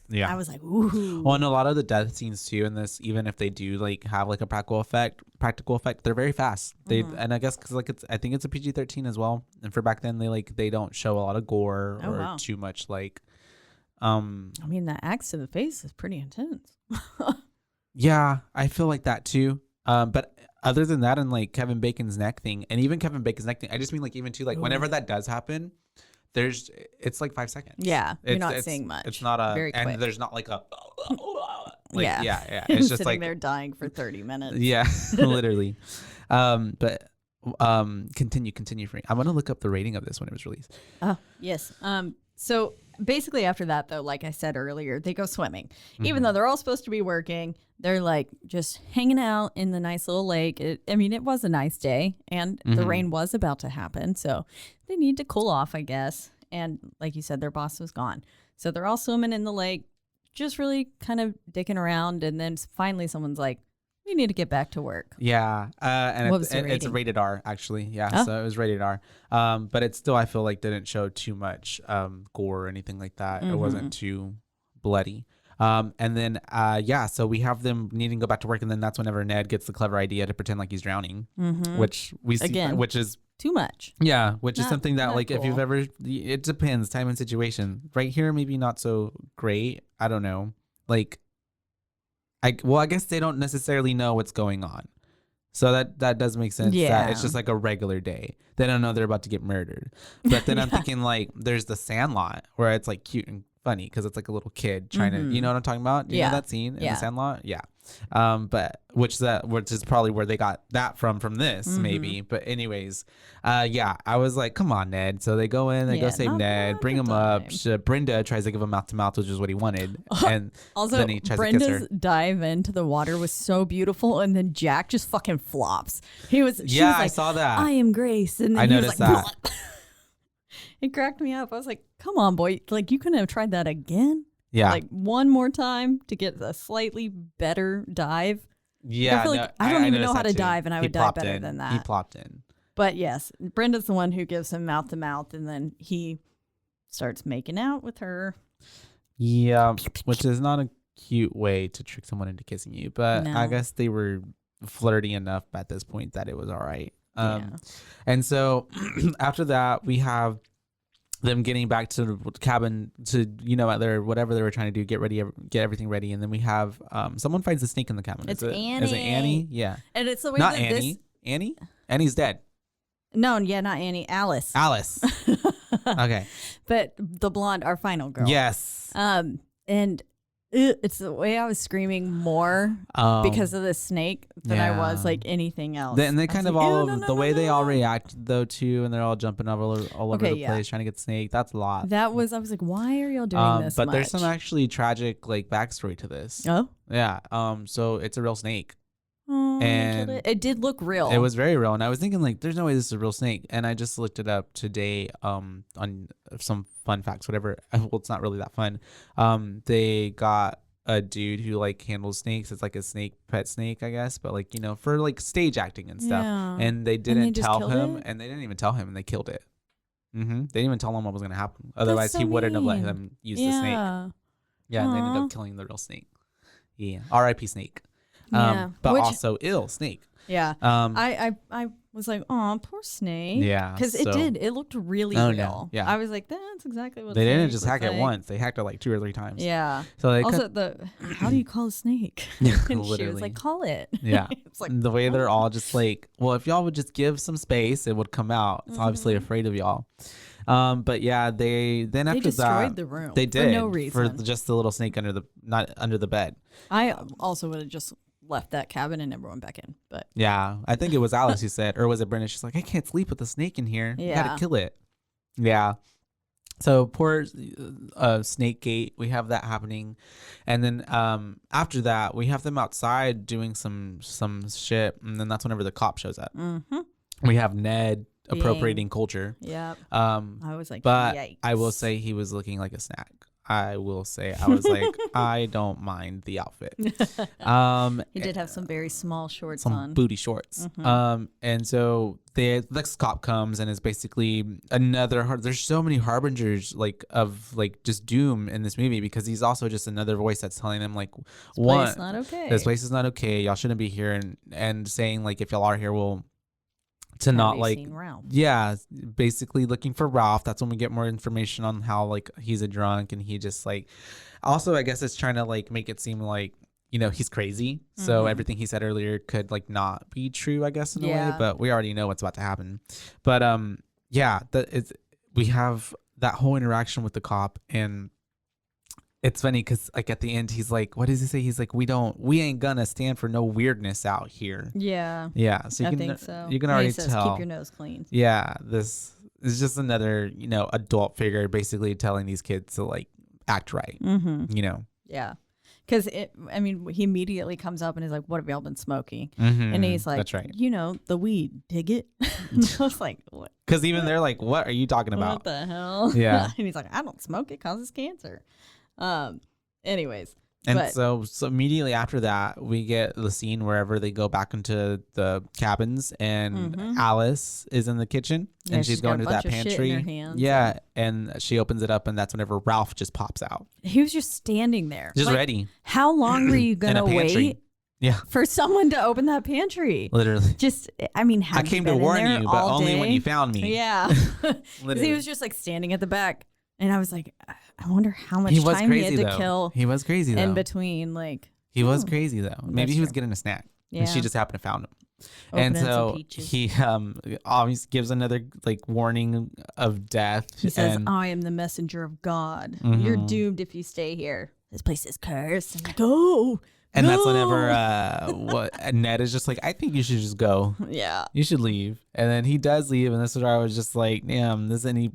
Yeah. I was like, ooh. Well, and a lot of the death scenes too in this, even if they do like have like a practical effect, they're very fast. And I guess because like I think it's a PG-13 as well. And for back then, they don't show a lot of gore or too much like. I mean, the axe to the face is pretty intense. Yeah, I feel like that too. But other than that, and like Kevin Bacon's neck thing, and even Kevin Bacon's neck thing, I just mean like even too like whenever that does happen, it's like 5 seconds. Yeah, you're not seeing much. It's not very quick. And there's not like a like, yeah. It's just like they're dying for 30 minutes. Yeah, literally. But continue for me. I want to look up the rating of this when it was released. Oh yes. So basically after that though, like I said earlier, they go swimming. Even though they're all supposed to be working, they're like just hanging out in the nice little lake. It was a nice day and the rain was about to happen. So they need to cool off, I guess. And like you said, their boss was gone. So they're all swimming in the lake, just really kind of dicking around. And then finally someone's like, we need to get back to work. Yeah. And it's rated R actually. Yeah. Oh. So it was rated R. But it still, I feel like didn't show too much gore or anything like that. It wasn't too bloody. And then, so we have them needing to go back to work. And then that's whenever Ned gets the clever idea to pretend like he's drowning, which we see, again, which is too much. Yeah. Which is something that like, cool. If you've ever, it depends time and situation right here. Maybe not so great. I don't know. Like, I guess they don't necessarily know what's going on. So that does make sense. Yeah. That it's just like a regular day. They don't know they're about to get murdered. But then I'm thinking like there's the Sandlot where it's like cute and funny because it's like a little kid trying to, you know what I'm talking about? Do you know that scene in the Sandlot? Yeah. But which is probably where they got that from this maybe. But anyways, I was like, come on, Ned. So they go in, they go save Ned, bring him up. Brenda tries to give him mouth to mouth, which is what he wanted. And also, then he tries Brenda's to kiss her. dive into the water was so beautiful, and then Jack just fucking flops. She was like, I saw that. I am Grace, and then I noticed was like, that. It cracked me up. I was like, come on, boy. Like, you couldn't have tried that again? Yeah. Like, one more time to get a slightly better dive? Yeah. I feel like I don't even know how to dive, and I would dive better than that. He plopped in. But yes, Brenda's the one who gives him mouth to mouth, and then he starts making out with her. Yeah, which is not a cute way to trick someone into kissing you. But I guess they were flirty enough at this point that it was all right. And so after that, we have them getting back to the cabin to, their whatever they were trying to do, get everything ready. And then we have someone finds a snake in the cabin. It's Annie. Is it Annie? Yeah. And it's the way not that Annie. Annie? Annie's dead. No, yeah, not Annie. Alice. Okay. But the blonde, our final girl. Yes. And It's the way I was screaming more because of the snake than I was like anything else. And they kind of they all react though too, and they're all jumping all over the place trying to get the snake. That's a lot. I was like, why are y'all doing this? But there's some actually tragic like backstory to this. Oh, yeah. So it's a real snake. Oh, and it did look real. It was very real, and I was thinking like, there's no way this is a real snake. And I just looked it up today on some fun facts, whatever. Well, it's not really that fun. They got a dude who like handles snakes. It's like a pet snake, I guess, but like, you know, for like stage acting and stuff. Yeah. And they didn't tell him, and they didn't even tell him, and they killed it. They didn't even tell him what was gonna happen. Otherwise, he wouldn't have let them use the snake. Yeah, and they ended up killing the real snake. Yeah, R.I.P. snake. But also ill snake. Yeah. I was like, oh, poor snake. Yeah. Because it looked really real. Yeah. I was like, that's exactly what they didn't just hack it once. They hacked it like 2 or 3 times. Yeah. So they also how do you call a snake? And she was like, call it. Yeah. It's like the way they're all just like, well, if y'all would just give some space, it would come out. It's obviously afraid of y'all. But yeah, they destroyed the room. They did for no reason. For just the little snake not under the bed. I also would have just left that cabin and never went back in. But yeah, I think it was Alice who said, or was it Brenda? She's like, I can't sleep with a snake in here. You gotta kill it. Yeah. So poor Snake Gate, we have that happening, and then after that we have them outside doing some shit, and then that's whenever the cop shows up. We have Ned appropriating culture. Yeah. I was like, but yikes. I will say he was looking like a snack. I was like, I don't mind the outfit. He did have some very small shorts some on. booty shorts. And so the next cop comes and is basically there's so many harbingers of just doom in this movie, because he's also just another voice that's telling them like, this place is not okay. This place is not okay. Y'all shouldn't be here, and saying like, if y'all are here, we'll to not like, yeah, basically looking for Ralph. That's when we get more information on how like he's a drunk, and he just like, also I guess it's trying to like make it seem like, you know, he's crazy. So everything he said earlier could like not be true, I guess, in a way, but we already know what's about to happen. But yeah, we have that whole interaction with the cop, and it's funny because like at the end he's like, what does he say? He's like, we ain't gonna stand for no weirdness out here. Yeah. So I think so. You can already tell. Keep your nose clean. Yeah, this is just another, you know, adult figure basically telling these kids to like act right. You know. Yeah. Because he immediately comes up and is like, what have y'all been smoking? And he's like, that's right. You know, the weed, dig it. I was like, what? Because even they're like, what are you talking about? What the hell? Yeah. And he's like, I don't smoke. It causes cancer. Anyways. And so immediately after that, we get the scene wherever they go back into the cabins, and Alice is in the kitchen, and she's going to that pantry. Yeah, and she opens it up, and that's whenever Ralph just pops out. He was just standing there, just like, ready. How long were you gonna wait? Yeah, for someone to open that pantry. Literally. Just, I mean, I came to warn you, but only when you found me. Yeah, because he was just like standing at the back, and I was like, I wonder how much time he had to kill. He was crazy though. In between, like he was crazy though. Maybe he was getting a snack, and she just happened to found him. And so he always gives another like warning of death. He says, "I am the messenger of God. You're doomed if you stay here. This place is cursed." And go. And that's whenever Ned is just like, I think you should just go. Yeah. You should leave. And then he does leave. And this is where I was just like, damn, this any,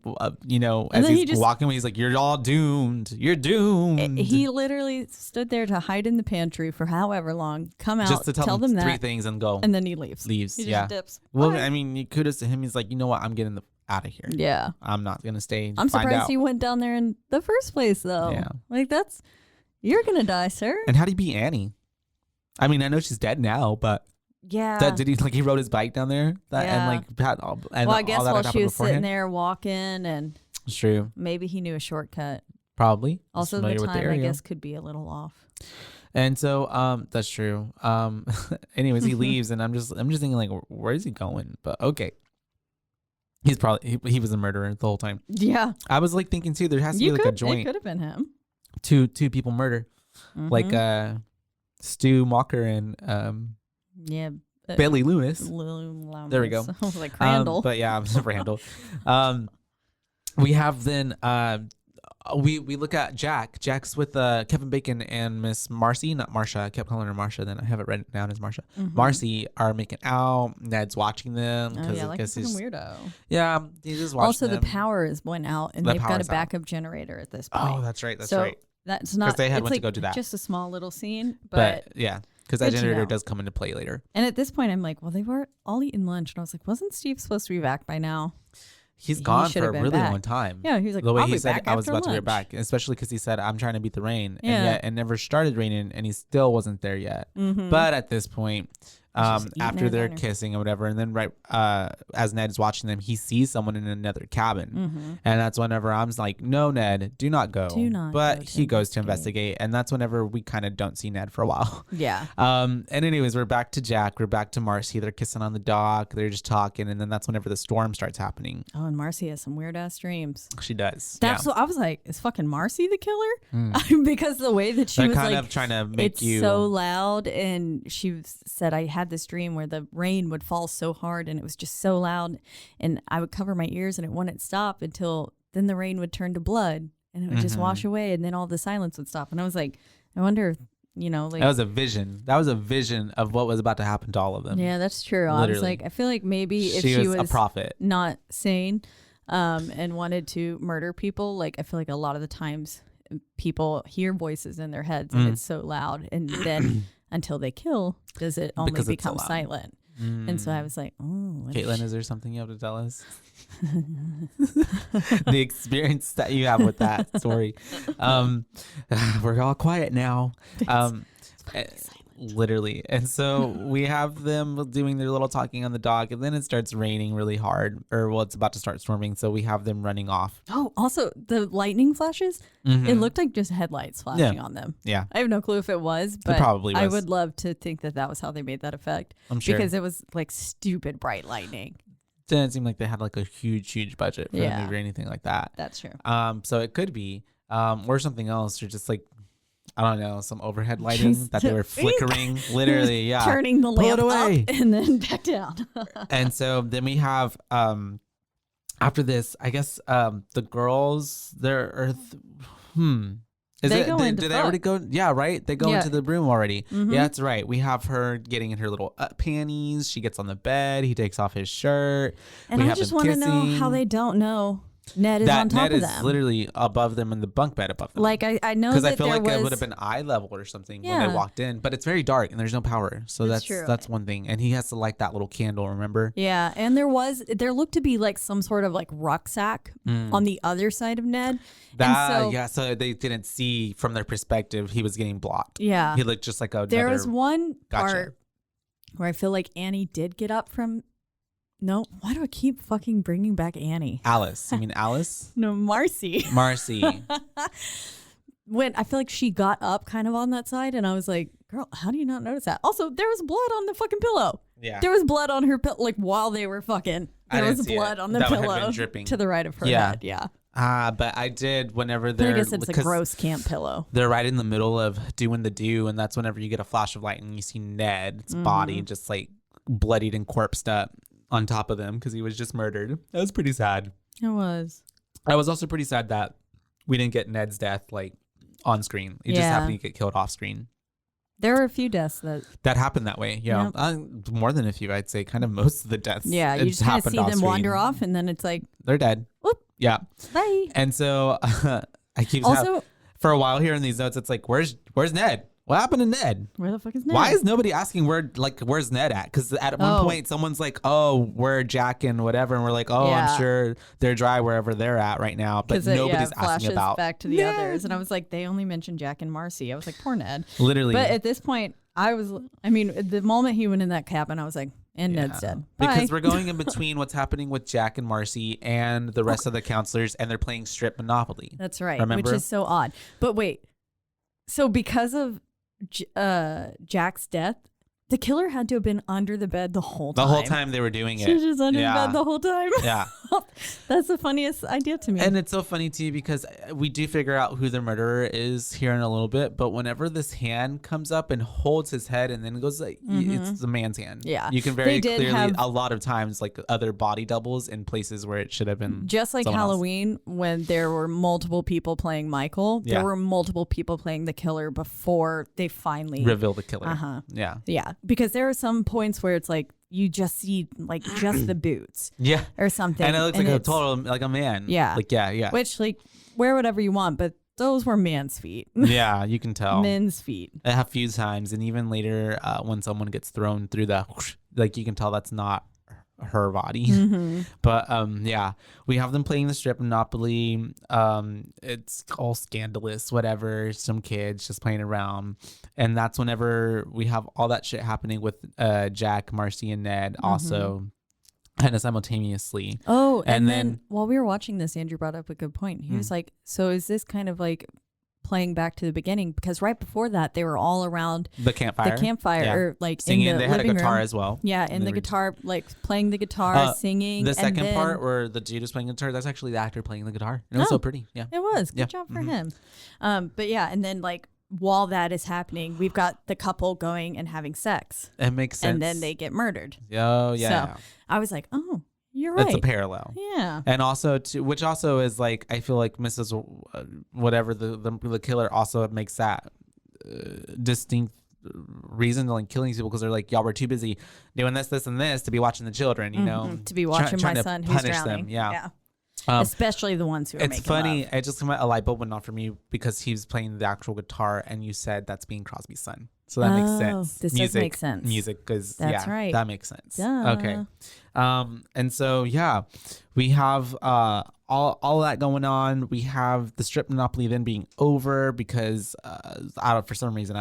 you know, as he's walking away, he's like, you're all doomed. You're doomed. He literally stood there to hide in the pantry for however long, come out, just to tell them 3 that, things and go. And then he leaves. He just dips. Well, I mean, kudos to him. He's like, you know what? I'm getting out of here. Yeah. I'm not going to stay. I'm surprised he went down there in the first place, though. Yeah. Like, you're going to die, sir. And how do you beat Annie? I mean, I know she's dead now, but yeah, did he rode his bike down there? And like, well, I guess while she was sitting there walking, and it's true. Maybe he knew a shortcut. Probably. Also, the time I guess could be a little off. And so, that's true. Anyways, he leaves, and I'm just thinking like, where is he going? But okay. He's probably he was a murderer the whole time. Yeah. I was like thinking too. There has to be like a joint. It could have been him. Two people murder, like Stu Mocker and Bailey Loomis. There we go. Like Randall. But yeah, Randall. We have then We look at Jack. Jack's with Kevin Bacon and Miss Marcy, not Marsha. I kept calling her Marsha, then I have it written down as Marsha. Marcy are making out. Ned's watching them. Oh yeah, like a fucking weirdo. Yeah, he's just watching Also, them. the power is went out, and they've got a backup generator at this point. Oh, that's right. That's so right. That's not. They had it's went to go do that. Just a small little scene, but yeah, because that generator does come into play later. And at this point, I'm like, well, they were all eating lunch, and I was like, wasn't Steve supposed to be back by now? He's gone for a really long time. Yeah, he was like, the way I'll he be said, back I was after about to lunch. be back, especially because he said, I'm trying to beat the rain, and yet it never started raining, and he still wasn't there yet. But at this point, after they're kissing or whatever, and then as Ned is watching them, he sees someone in another cabin, and that's whenever I'm like, no, Ned, do not go. But he goes to investigate, and that's whenever we kind of don't see Ned for a while. Yeah. And anyways, we're back to Jack, we're back to Marcy, they're kissing on the dock, they're just talking, and then that's whenever the storm starts happening. Oh, and Marcy has some weird ass dreams. She does. That's what I was like, is fucking Marcy the killer? Because the way that she was kind like, of trying to make it's so loud, and she said, I had this dream where the rain would fall so hard and it was just so loud, and I would cover my ears and it wouldn't stop until then the rain would turn to blood and it would just wash away, and then all the silence would stop. And I was like, I wonder if, like that was a vision. That was a vision of what was about to happen to all of them. Yeah, that's true. Literally. I was like, I feel like maybe if she was a prophet, not sane, and wanted to murder people, like I feel like a lot of the times people hear voices in their heads and it's so loud, and then until they kill, does it only become silent? And so I was like, oh, Caitlin, is there something you have to tell us? The experience that you have with that story. We're all quiet now. Literally. And so we have them doing their little talking on the dock, and then it starts raining really hard, it's about to start storming, so we have them running off. Oh, also the lightning flashes, it looked like just headlights flashing on them. Yeah, I have no clue if it was, but it probably was. I would love to think that was how they made that effect. I'm sure, because it was like stupid bright lightning. Didn't seem like they had like a huge budget for the movie or anything like that. That's true. So it could be or something else, or just like, I don't know, some overhead lighting that they were flickering, literally, turning the lamp up and then back down. And so then we have after this, I guess the girls, did they already go? Yeah, right. They go into the room already. Yeah, that's right. We have her getting in her little panties. She gets on the bed. He takes off his shirt. And I just want to know how they don't know Ned is on top of them. Ned is literally above them in the bunk bed above them. Like I know because I feel like it would have been eye level or something when they walked in, but it's very dark and there's no power, so that's one thing. And he has to light that little candle. Remember? Yeah, and there looked to be like some sort of like rucksack on the other side of Ned. So they didn't see from their perspective. He was getting blocked. Yeah, he looked just like a. There was one part where I feel like Annie did get up from. No, why do I keep fucking bringing back Annie? Alice. You mean Alice? No, Marcy. When I feel like she got up kind of on that side, and I was like, girl, how do you not notice that? Also, there was blood on the fucking pillow. Yeah. There was blood on her pillow, like while they were fucking. There was blood on the pillow to the right of her head. Yeah. But I did whenever they're. I guess it's a gross camp pillow. They're right in the middle of doing the do, and that's whenever you get a flash of light and you see Ned's body just like bloodied and corpsed up on top of them because he was just murdered. That was pretty sad. It was. I was also pretty sad that we didn't get Ned's death like on screen. He just happened to get killed off screen. There were a few deaths that happened that way. Yeah, more than a few, I'd say. Kind of most of the deaths. Yeah, you just kind of see them wander off, and then it's like they're dead. Whoop. Yeah. Bye. And so I keep for a while here in these notes. It's like, where's Ned? What happened to Ned? Where the fuck is Ned? Why is nobody asking where's Ned at? Because at one point someone's like, oh, we're Jack and whatever, and we're like, oh, I'm sure they're dry wherever they're at right now, but nobody's asking about back to the others. And I was like, they only mentioned Jack and Marcy. I was like, poor Ned. Literally. But at this point, the moment he went in that cabin, I was like, and Ned's dead. Bye. Because we're going in between what's happening with Jack and Marcy and the rest of the counselors, and they're playing strip Monopoly. That's right. Remember? Which is so odd. But wait, so because of Jack's death, The killer had to have been under the bed the whole time. The whole time they were doing it. She was just under the bed the whole time. Yeah. That's the funniest idea to me. And it's so funny, too, because we do figure out who the murderer is here in a little bit. But whenever this hand comes up and holds his head and then goes like, it's the man's hand. Yeah. You can very clearly, a lot of times, like other body doubles in places where it should have been. Just like Halloween, when there were multiple people playing Michael, there were multiple people playing the killer before they finally reveal the killer. Yeah. Yeah. Because there are some points where it's like you just see like just the boots. Or something. And it looks like a total, like a man. Yeah. Like, yeah. Which, like, wear whatever you want, but those were man's feet. Yeah, you can tell. Men's feet. A few times. And even later, when someone gets thrown through the, like, you can tell that's not her body. But we have them playing the strip Monopoly. It's all scandalous, whatever, some kids just playing around, and that's whenever we have all that shit happening with Jack, Marcy, and Ned also kind of simultaneously. And then while we were watching this, Andrew brought up a good point. He was like, so is this kind of like playing back to the beginning? Because right before that they were all around the campfire, or like singing. In the they had a guitar room. as well. In the guitar, like playing the guitar, singing. The second part where the dude is playing the guitar, that's actually the actor playing the guitar. And it was so pretty. Yeah, it was good job for him. But and then like while that is happening, we've got the couple going and having sex. It makes sense. And then they get murdered. So I was like, oh, you're right. It's a parallel. Yeah. And also, which also is like, I feel like Mrs. Whatever, the killer also makes that distinct reason to like killing these people, because they're like, y'all were too busy doing this, this, and this to be watching the children, you know? To be watching my son who's drowning. Them. Yeah. Especially the ones who are making funny. love. It just came out, a light bulb went off for me because he was playing the actual guitar, and you said that's Bing Crosby's son. So that makes sense. This does make sense. Music, because right. That makes sense. Duh. Okay. And so we have all that going on. We have the strip Monopoly then being over because for some reason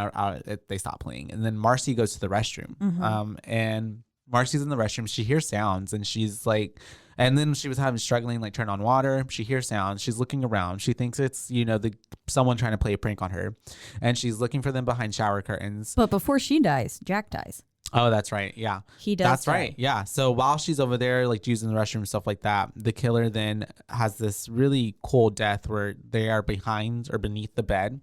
they stop playing, and then Marcy goes to the restroom. And Marcy's in the restroom. She hears sounds, and she's like. And then she was struggling, like turn on water. She hears sounds. She's looking around. She thinks it's, someone trying to play a prank on her. And she's looking for them behind shower curtains. But before she dies, Jack dies. Oh, that's right. Yeah. He does. That's right. Yeah. So while she's over there, like using the restroom and stuff like that, the killer then has this really cool death where they are behind or beneath the bed,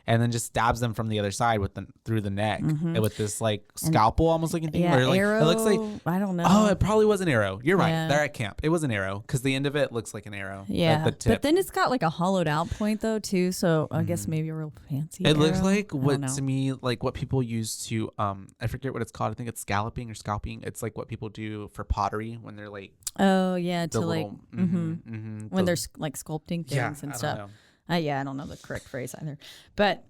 and then just stabs them from the other side through the neck with this like scalpel almost looking thing. Yeah, where, like, arrow. It looks like, I don't know. Oh, it probably was an arrow. You're right. Yeah. They're at camp. It was an arrow because the end of it looks like an arrow. Yeah. Like the tip. But then it's got like a hollowed out point though too. So I guess maybe a real fancy. It looks arrow. like to me, like what people use to I forget what it's called. I think it's scalloping or scalping. It's like what people do for pottery when they're like. Oh yeah, to like when they're like sculpting things and stuff. I don't know the correct phrase either, but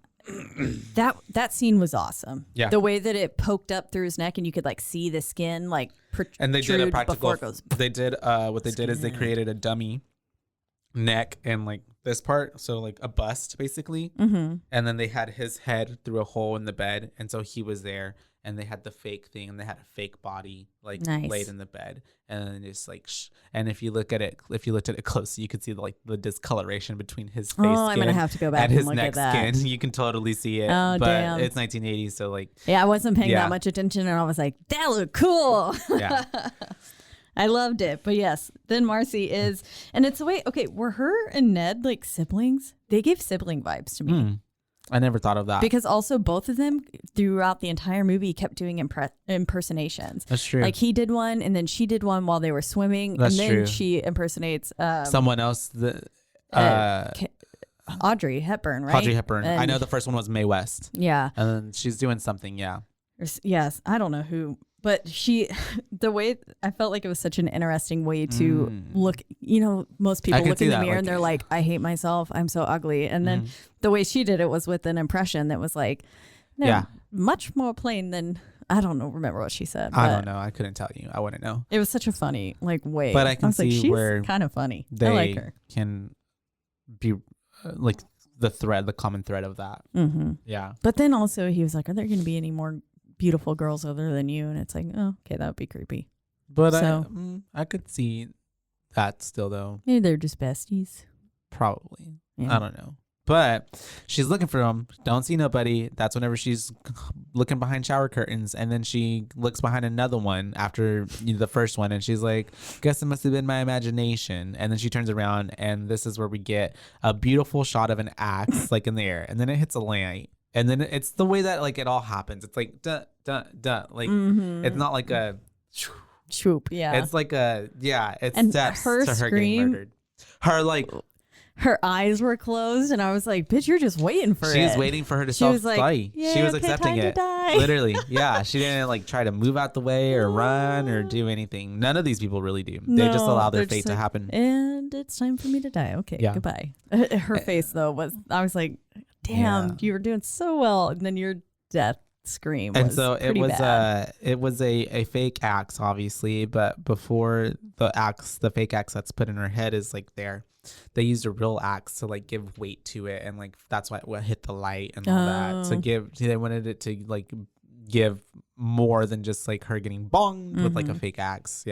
that scene was awesome. Yeah, the way that it poked up through his neck and you could like see the skin like protrude. And they did a practical. Before it goes, they did what they did is they created a dummy neck and like this part, so like a bust basically, and then they had his head through a hole in the bed, and so he was there. And they had the fake thing, and they had a fake body like laid in the bed, and then it's like, and if you looked at it closely, you could see the discoloration between his face. Oh, I'm gonna have to go back and his look neck at that. skin. You can totally see it. Oh, but damn. It's 1980, so like. Yeah, I wasn't paying that much attention, and I was like, that looked cool. Yeah. I loved it, but yes, then Marcy is, and it's the way. Okay, were her and Ned like siblings? They gave sibling vibes to me. I never thought of that. Because also both of them throughout the entire movie kept doing impersonations. That's true. Like he did one and then she did one while they were swimming. That's and then true. she impersonates someone else. Audrey Hepburn, right? Audrey Hepburn. I know the first one was Mae West. Yeah. And then she's doing something, yeah. Yes. I don't know who. But the way I felt like it was such an interesting way to look, most people look in the mirror and they're like, I hate myself. I'm so ugly. And then the way she did it was with an impression that was like, much more plain than, I don't know, remember what she said. I don't know. I couldn't tell you. I wouldn't know. It was such a funny way. But I can see she's where kind of funny. They I like her. Can be like the common thread of that. Mm-hmm. Yeah. But then also he was like, are there going to be any more beautiful girls other than you? And it's like, oh, okay, that would be creepy. But I could see that still though. Maybe they're just besties. Probably. Yeah. I don't know. But she's looking for him. Don't see nobody. That's whenever she's looking behind shower curtains. And then she looks behind another one after the first one. And she's like, guess it must have been my imagination. And then she turns around. And this is where we get a beautiful shot of an axe like in the air. And then it hits a light. And then it's the way that like it all happens. It's like, duh, duh, duh. Like it's not like a swoop. Yeah. It's like a, it's and steps her to her getting murdered. Her like... Her eyes were closed, and I was like, "Bitch, you're just waiting for it." She was waiting for her to self-die. She was accepting it. Literally, yeah. She didn't like try to move out the way or run or do anything. None of these people really do. They just allow their fate to happen. And it's time for me to die. Okay, goodbye. Her face though I was like, "Damn, you were doing so well," and then your death scream. And so it was a fake axe, obviously, but before the fake axe that's put in her head is like there. They used a real axe to like give weight to it, and like that's what hit the light and all that. They wanted it to like give more than just like her getting bonged with like a fake axe,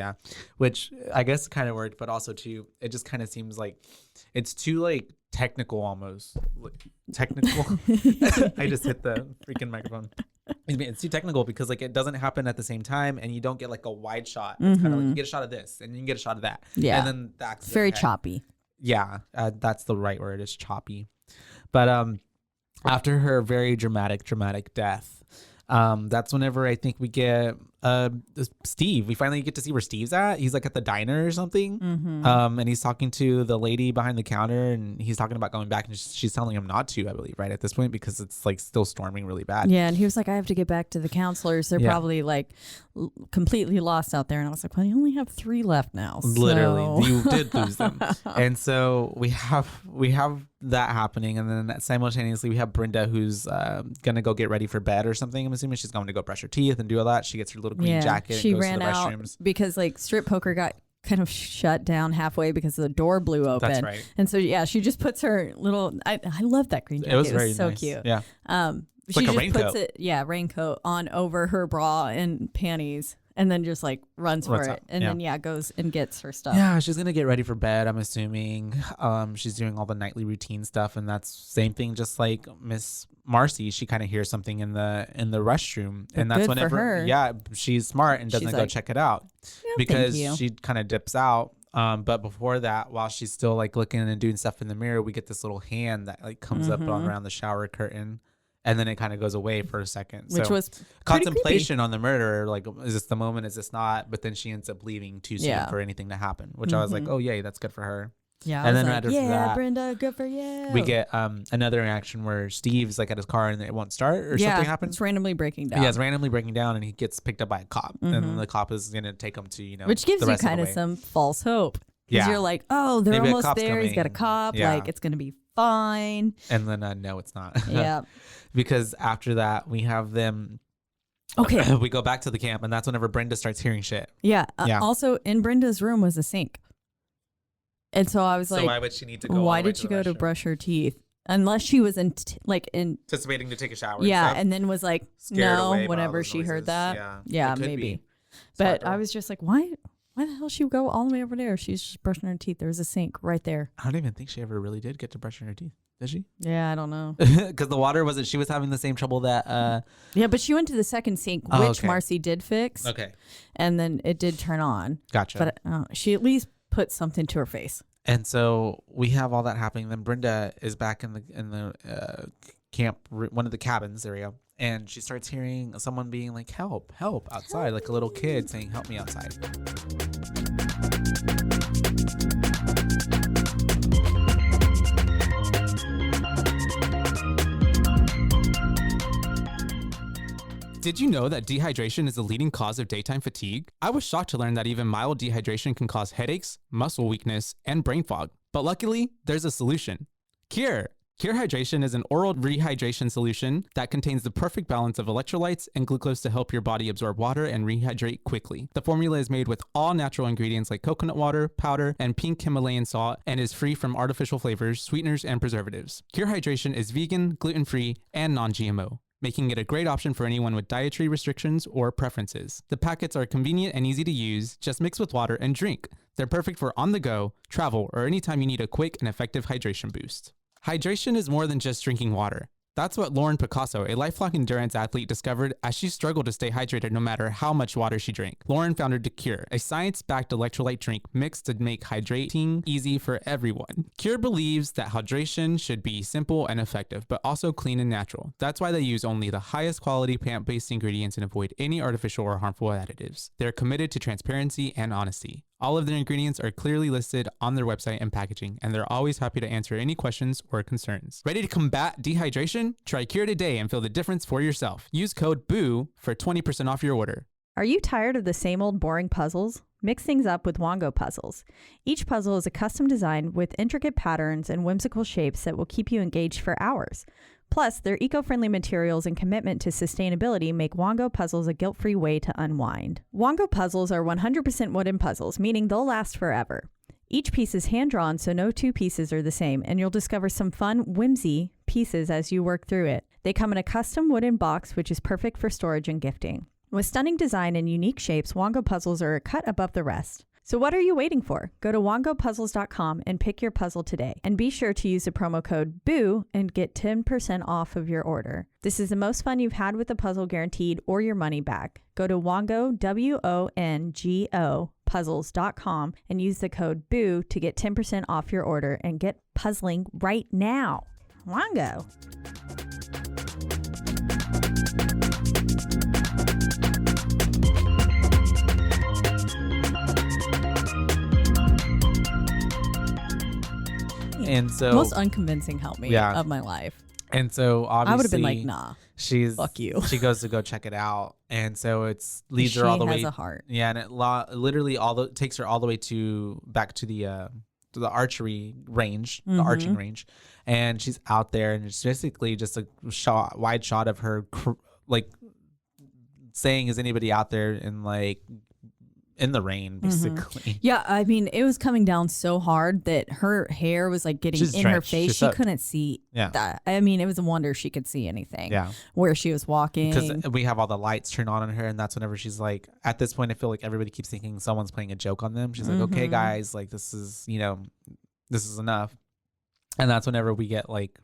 which I guess kind of worked, but also too it just kind of seems like it's too like technical almost. Technical. I just hit the freaking microphone. It's too technical because like it doesn't happen at the same time, and you don't get like a wide shot. It's kind of like you get a shot of this, and you can get a shot of that. Yeah, and then the axe. It's very choppy. Yeah, that's the right word. It's choppy. But after her very dramatic death, that's whenever I think we get Steve. We finally get to see where Steve's at. He's like at the diner or something. And he's talking to the lady behind the counter, and he's talking about going back, and she's telling him not to, I believe, right at this point, because it's like still storming really bad. Yeah, and he was like, I have to get back to the counselors. They're probably like completely lost out there. And I was like, well, you only have 3 left now. So. Literally, you did lose them. And so we have that happening, and then simultaneously we have Brenda, who's gonna go get ready for bed or something. I'm assuming she's going to go brush her teeth and do all that. She gets her little green jacket. She and goes ran to the out restrooms. because like strip poker got kind of shut down halfway because the door blew open. That's right. And so she just puts her little. I love that green jacket. It was very so nice. Cute. Yeah. She like a just raincoat. puts it, raincoat on over her bra and panties, and then just like runs for it, and then goes and gets her stuff. Yeah, she's gonna get ready for bed, I'm assuming. She's doing all the nightly routine stuff, and that's same thing. Just like Miss Marcy, she kind of hears something in the restroom, and that's whenever she's smart and doesn't go check it out because she kind of dips out. But before that, while she's still like looking and doing stuff in the mirror, we get this little hand that like comes up around the shower curtain. And then it kind of goes away for a second. Which was contemplation on the murder. Like, is this the moment? Is this not? But then she ends up leaving too soon for anything to happen, which I was like, oh, yay, that's good for her. Yeah. And then like, right after that, Brenda, good for you. We get another reaction where Steve's like at his car and it won't start or something happens. It's randomly breaking down. Yeah, it's randomly breaking down, and he gets picked up by a cop. And then the cop is going to take him to, which gives you kind of some false hope. Because you're like, oh, they're maybe almost there. He's got a cop. Yeah. Like, it's going to be fine. And then, no, it's not. Yeah. Because after that, we have them. Okay. We go back to the camp, and that's whenever Brenda starts hearing shit. Yeah. Also, in Brenda's room was a sink. And so I was like, why would she need to go? Why did she go to brush her teeth? Unless she was anticipating to take a shower. Yeah. And then was like, no, whenever she heard that. Yeah, maybe. But I was just like, why the hell she would go all the way over there? She's just brushing her teeth. There was a sink right there. I don't even think she ever really did get to brushing her teeth. Did she? Yeah, I don't know. Because the water wasn't. She was having the same trouble that. Yeah, but she went to the second sink, which Marcy did fix. Okay. And then it did turn on. Gotcha. But she at least put something to her face. And so we have all that happening. Then Brenda is back in the camp, one of the cabins area, and she starts hearing someone being like, "Help! Help!" outside, like a little kid saying, "Help me outside." Did you know that dehydration is the leading cause of daytime fatigue? I was shocked to learn that even mild dehydration can cause headaches, muscle weakness, and brain fog. But luckily, there's a solution. Cure Hydration is an oral rehydration solution that contains the perfect balance of electrolytes and glucose to help your body absorb water and rehydrate quickly. The formula is made with all natural ingredients like coconut water, powder, and pink Himalayan salt, and is free from artificial flavors, sweeteners, and preservatives. Cure Hydration is vegan, gluten-free, and non-GMO, making it a great option for anyone with dietary restrictions or preferences. The packets are convenient and easy to use. Just mix with water and drink. They're perfect for on the go, travel, or anytime you need a quick and effective hydration boost. Hydration is more than just drinking water. That's what Lauren Picasso, a lifelong endurance athlete, discovered as she struggled to stay hydrated no matter how much water she drank. Lauren founded Cure, a science-backed electrolyte drink mixed to make hydrating easy for everyone. Cure believes that hydration should be simple and effective, but also clean and natural. That's why they use only the highest quality plant-based ingredients and avoid any artificial or harmful additives. They're committed to transparency and honesty. All of their ingredients are clearly listed on their website and packaging, and they're always happy to answer any questions or concerns. Ready to combat dehydration? Try Cure today and feel the difference for yourself. Use code BOO for 20% off your order. Are you tired of the same old boring puzzles? Mix things up with Wongo puzzles. Each puzzle is a custom design with intricate patterns and whimsical shapes that will keep you engaged for hours. Plus, their eco-friendly materials and commitment to sustainability make Wongo puzzles a guilt-free way to unwind. Wongo puzzles are 100% wooden puzzles, meaning they'll last forever. Each piece is hand-drawn, so no two pieces are the same, and you'll discover some fun, whimsy pieces as you work through it. They come in a custom wooden box, which is perfect for storage and gifting. With stunning design and unique shapes, Wongo puzzles are a cut above the rest. So what are you waiting for? Go to wongopuzzles.com and pick your puzzle today. And be sure to use the promo code BOO and get 10% off of your order. This is the most fun you've had with a puzzle guaranteed or your money back. Go to Wongo, WONGO, puzzles.com and use the code BOO to get 10% off your order and get puzzling right now. Wongo. And so most unconvincing help me of my life. And so obviously I would have been like, nah, fuck you. She goes to go check it out. And so it's leads her all the way. She has a heart. Yeah. And it literally takes her all the way back to the archery range, the arching range. And she's out there and it's basically just a wide shot of her like saying, is anybody out there? And like, in the rain, basically. Yeah, I mean, it was coming down so hard that her hair was like getting in her face. She couldn't see that. I mean, it was a wonder she could see anything. Yeah. Where she was walking. Because we have all the lights turned on her, and that's whenever she's like, at this point, I feel like everybody keeps thinking someone's playing a joke on them. She's like, okay, guys, like this is enough. And that's whenever we get like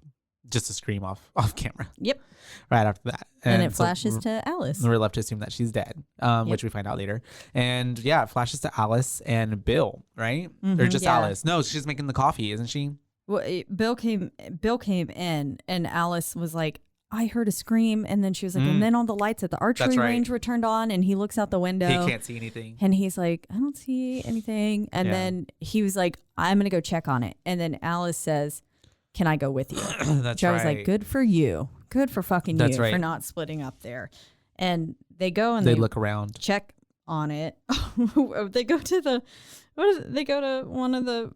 just a scream off camera. Yep. Right after that. And it flashes to Alice. We're left to assume that she's dead, which we find out later. And yeah, it flashes to Alice and Bill, right? Or just Alice. No, she's making the coffee, isn't she? Well, Bill came in and Alice was like, I heard a scream. And then she was like, and then all the lights at the archery range were turned on and he looks out the window. He can't see anything. And he's like, I don't see anything. And then he was like, I'm going to go check on it. And then Alice says, can I go with you? That's I was like, good for you. Good for fucking you right. for not splitting up there. And they go and they look around, check on it. They go to they go to one of the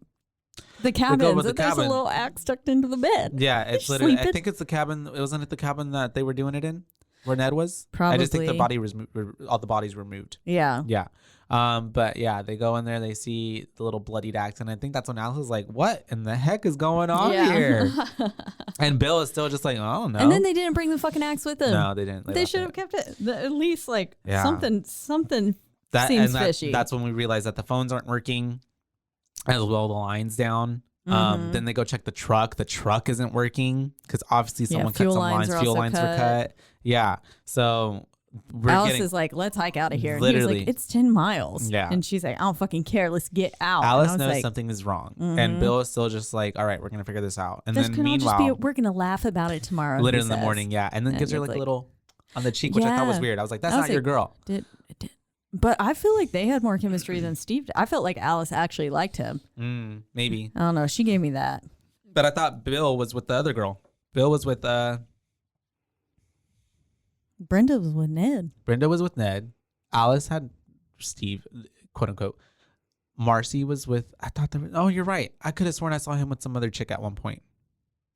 cabins. And there's a little axe tucked into the bed. Yeah, it's literally. I think it's the cabin. Wasn't it the cabin that they were doing it in, where Ned was? Probably. I just think all the bodies were moved. Yeah. Yeah. But yeah, they go in there, they see the little bloodied axe, and I think that's when Alice is like, what in the heck is going on here? And Bill is still just like, oh no. And then they didn't bring the fucking axe with them. No, they didn't. They should have kept it. At least like something seems fishy. That's when we realize that the phones aren't working, as well the line's down. Then they go check the truck. The truck isn't working because obviously someone cut some lines. Fuel lines were cut. Yeah. So Alice is like, let's hike out of here. And he was like, it's 10 miles. Yeah. And she's like, I don't fucking care. Let's get out. Alice knows something is wrong. And Bill is still just like, all right, we're going to figure this out. And then meanwhile, we're going to laugh about it tomorrow. Literally in the morning. Yeah. And then gives her like a little on the cheek, which I thought was weird. I was like, that's not your girl. But I feel like they had more chemistry than Steve did. I felt like Alice actually liked him. Maybe. I don't know. She gave me that. But I thought Bill was with the other girl. Bill was with Brenda was with Ned. Brenda was with Ned. Alice had Steve, quote unquote. Marcy was with, I thought there was, oh, you're right. I could have sworn I saw him with some other chick at one point.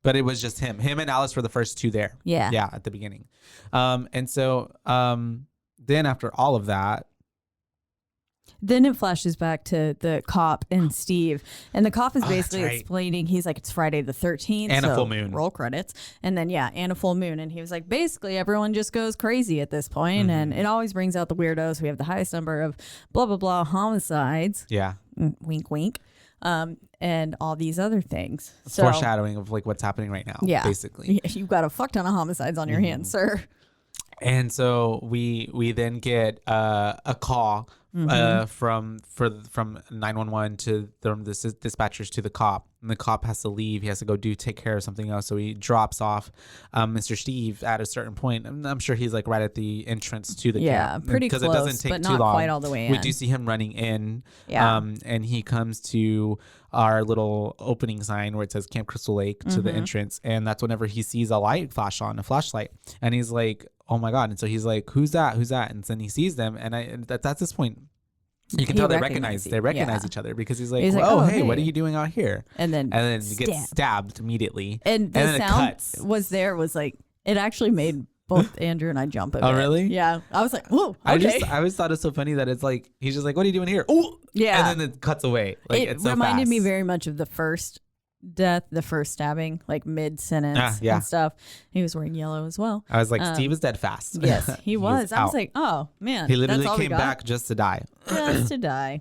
But it was just him. Him and Alice were the first two there. Yeah. Yeah, at the beginning. And so then after all of that, then it flashes back to the cop and Steve. And the cop is basically explaining, he's like, it's Friday the 13th. And a full moon. Roll credits. And then, and a full moon. And he was like, basically, everyone just goes crazy at this point. And it always brings out the weirdos. We have the highest number of blah, blah, blah homicides. Yeah. Wink, wink. and all these other things. So, foreshadowing of like what's happening right now. Yeah, basically. You've got a fuck ton of homicides on your hands, sir. And so we then get a call from 911 to the dispatchers to the cop, and the cop has to leave. He has to go take care of something else. So he drops off Mr. Steve at a certain point. I'm sure he's like right at the entrance to the camp. Pretty close, because it doesn't take but too not long. quite all the way in. We do see him running in, Yeah. and he comes to our little opening sign where it says Camp Crystal Lake to the entrance, and that's whenever he sees a light flash on, a flashlight, and he's like, oh my God. And so he's like, who's that? And then he sees them. And that's this point, you can tell they recognize each other, because he's like, oh, hey, what are you doing out here? And then he gets stabbed immediately. And the sound was like, it actually made both Andrew and I jump a bit. Oh, really? Yeah. I was like, whoa, okay. I always thought it's so funny that it's like, he's just like, what are you doing here? Oh, yeah. And then it cuts away. Like, it it's so reminded fast. me very much of the first death, the first stabbing, like mid-sentence yeah. and stuff. He was wearing yellow as well. I was like, Steve is dead fast. Yes, he was. I was like, oh, man. He literally came back just to die. Just to die.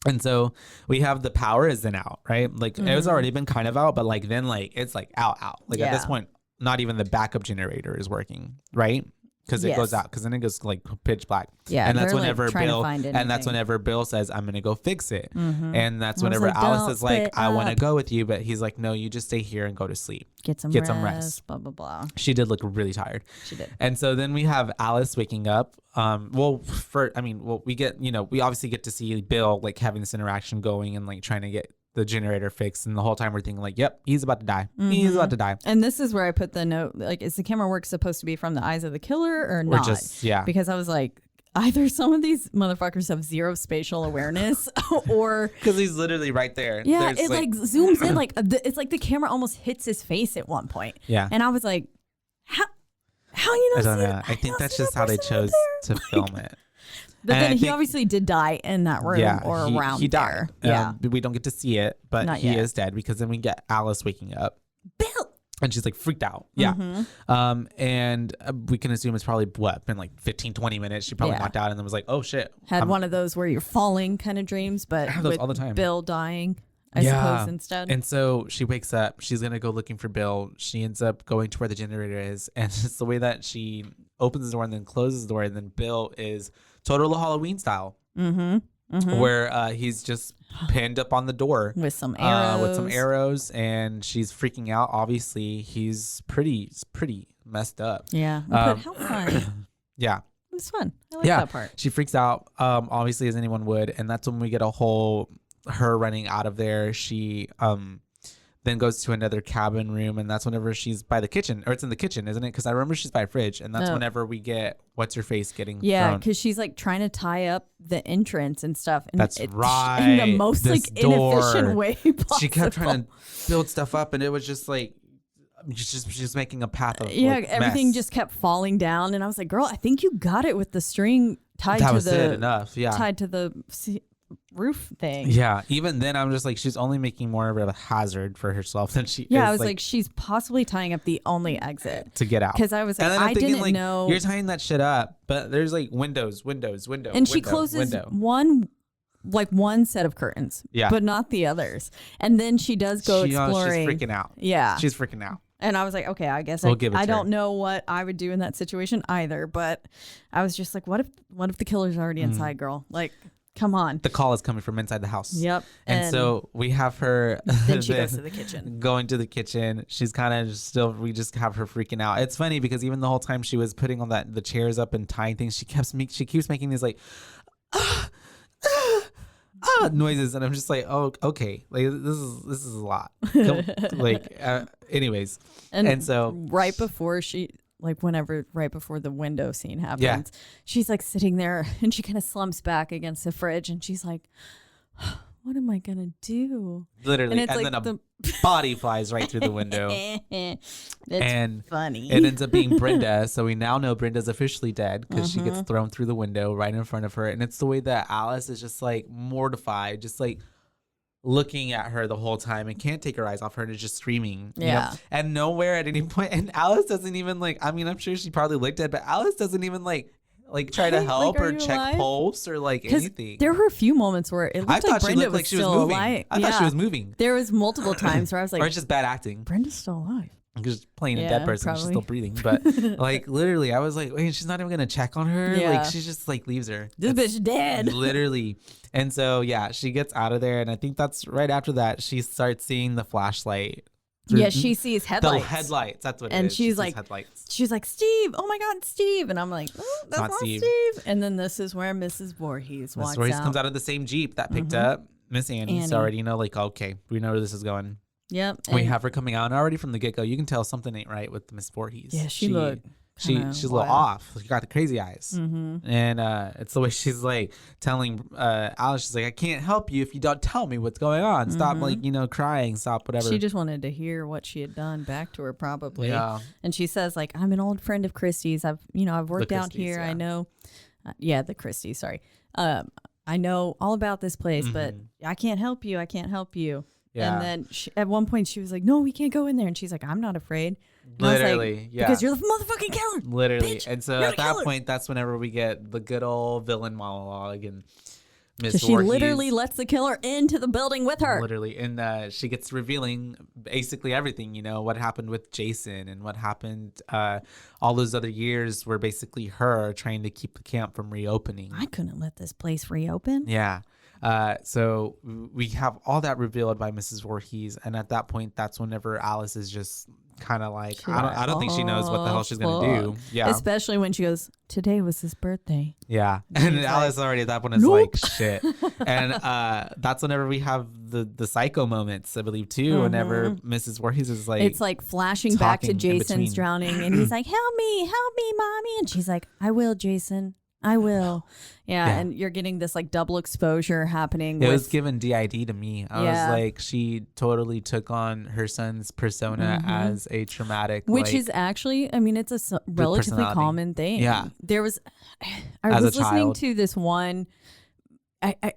And so we have the power is then out, right? Like it was already been kind of out, but like then like it's like out. Like at this point, not even the backup generator is working, right? Because it goes out, because then it goes like pitch black. Yeah, and that's whenever Bill says, I'm gonna go fix it. And that's whenever Alice is like, I want to go with you, but he's like, no, you just stay here and go to sleep. Get some rest. Blah blah blah. She did look really tired. She did. And so then we have Alice waking up. We get, we obviously get to see Bill like having this interaction going and like trying to get the generator fixed, and the whole time we're thinking like, yep, he's about to die. He's about to die. And this is where I put the note, like, is the camera work supposed to be from the eyes of the killer or not? Because I was like, either some of these motherfuckers have zero spatial awareness, or because he's literally right there. Yeah, it like zooms in, like it's like the camera almost hits his face at one point. Yeah, and I was like, how you know? I don't know. I think that's just how they chose to film it. But then he obviously did die in that room or around he died. there. We don't get to see it, but he is dead, because then we get Alice waking up. Bill! And she's like freaked out. Yeah. And we can assume it's probably been like 15, 20 minutes. She probably knocked out and then was like, oh shit. Had one of those where you're falling kind of dreams, but I have those all the time. Bill dying, I suppose, instead. And so she wakes up. She's going to go looking for Bill. She ends up going to where the generator is. And it's the way that she opens the door and then closes the door. And then Bill is total Halloween style. Where he's just pinned up on the door with some arrows. And she's freaking out. Obviously, he's pretty messed up. Yeah, but how fun! Yeah, it was fun. I like that part. She freaks out, obviously, as anyone would, and that's when we get her running out of there. She then goes to another cabin room, and that's whenever she's by the kitchen, or it's in the kitchen, isn't it? Because I remember she's by a fridge, and that's whenever we get what's her face getting thrown. Because she's like trying to tie up the entrance and stuff. And that's right. In the most inefficient way possible. She kept trying to build stuff up, and it was just like she's making a path of everything mess. Just kept falling down, and I was like, "Girl, I think you got it with the string tied to the roof thing." Yeah, even then I'm just like, she's only making more of a hazard for herself than she is. I was like, she's possibly tying up the only exit to get out. Because I was like, I didn't know you're tying that shit up, but there's like windows, and she closes one set of curtains, but not the others, and then she does go exploring. She's freaking out. Yeah, she's freaking out. And I was like, okay, I guess I don't know what I would do in that situation either, but I was just like, what if the killer's already inside, girl? Like, come on. The call is coming from inside the house. Yep. And so we have her. Then she goes to the kitchen. Going to the kitchen. She's kind of we just have her freaking out. It's funny because even the whole time she was putting on the chairs up and tying things, she keeps making these like noises, and I'm just like, oh, okay, like this is a lot. Anyways, and so right before the window scene happens, she's like sitting there and she kind of slumps back against the fridge and she's like, what am I gonna do? Literally, and then a body flies right through the window. It's funny. It ends up being Brenda, so we now know Brenda's officially dead because she gets thrown through the window right in front of her. And it's the way that Alice is just like mortified, just like looking at her the whole time and can't take her eyes off her and is just screaming. You know? And nowhere at any point, and Alice doesn't even like, I mean, I'm sure she probably looked at it, but Alice doesn't even like like try to help or check alive? pulse or like anything. There were a few moments where it looked like Brenda was still alive. I thought she was moving. There was multiple times where I was like, or it's just bad acting. Brenda's still alive. Just playing a dead person, she's still breathing. But like literally, I was like, wait, she's not even gonna check on her. Yeah. Like she just like leaves her. This bitch dead. Literally. And so yeah, she gets out of there, and I think that's right after that she starts seeing the flashlight. Yeah, she sees headlights. The headlights. That's what it is. And she's like, headlights. She's like, Steve. Oh my God, Steve. And I'm like, oh, that's not Steve. And then this is where Mrs. Voorhees walks out. Mrs. Voorhees comes out of the same Jeep that picked up Miss Annie. So already like, okay, we know where this is going. Yep. We have her coming out, and already from the get go, you can tell something ain't right with Miss Voorhees. Yeah, she's a little off. She got the crazy eyes, and it's the way she's like telling Alice. She's like, "I can't help you if you don't tell me what's going on. Stop, crying. Stop, whatever." She just wanted to hear what she had done back to her, probably. Yeah. And she says, "Like, I'm an old friend of Christie's. I've worked out here. Yeah. I know." The Christie's. Sorry. I know all about this place, but I can't help you. I can't help you. Yeah. And then at one point she was like, "No, we can't go in there." And she's like, "I'm not afraid." And literally, like, because you're the motherfucking killer. Literally. Bitch, and so at that point, that's whenever we get the good old villain monologue and Miss Voorhees. She literally lets the killer into the building with her. Literally. And she gets revealing basically everything, what happened with Jason and what happened all those other years were basically her trying to keep the camp from reopening. I couldn't let this place reopen. Yeah. So we have all that revealed by Mrs. Voorhees, and at that point, that's whenever Alice is just kind of like, I don't think she knows what the hell she's gonna do. Yeah, especially when she goes, "Today was his birthday." Yeah, and Alice already at that point is like, "Shit," and that's whenever we have the psycho moments, I believe too. Whenever Mrs. Voorhees is like, it's like flashing back to Jason's drowning, and he's like, help me, mommy," and she's like, "I will, Jason. I will." Yeah, and you're getting this like double exposure happening. It was given DID to me. I was like, she totally took on her son's persona as a traumatic, which is actually, I mean, it's a relatively common thing. Yeah, there was, I was listening to this one. I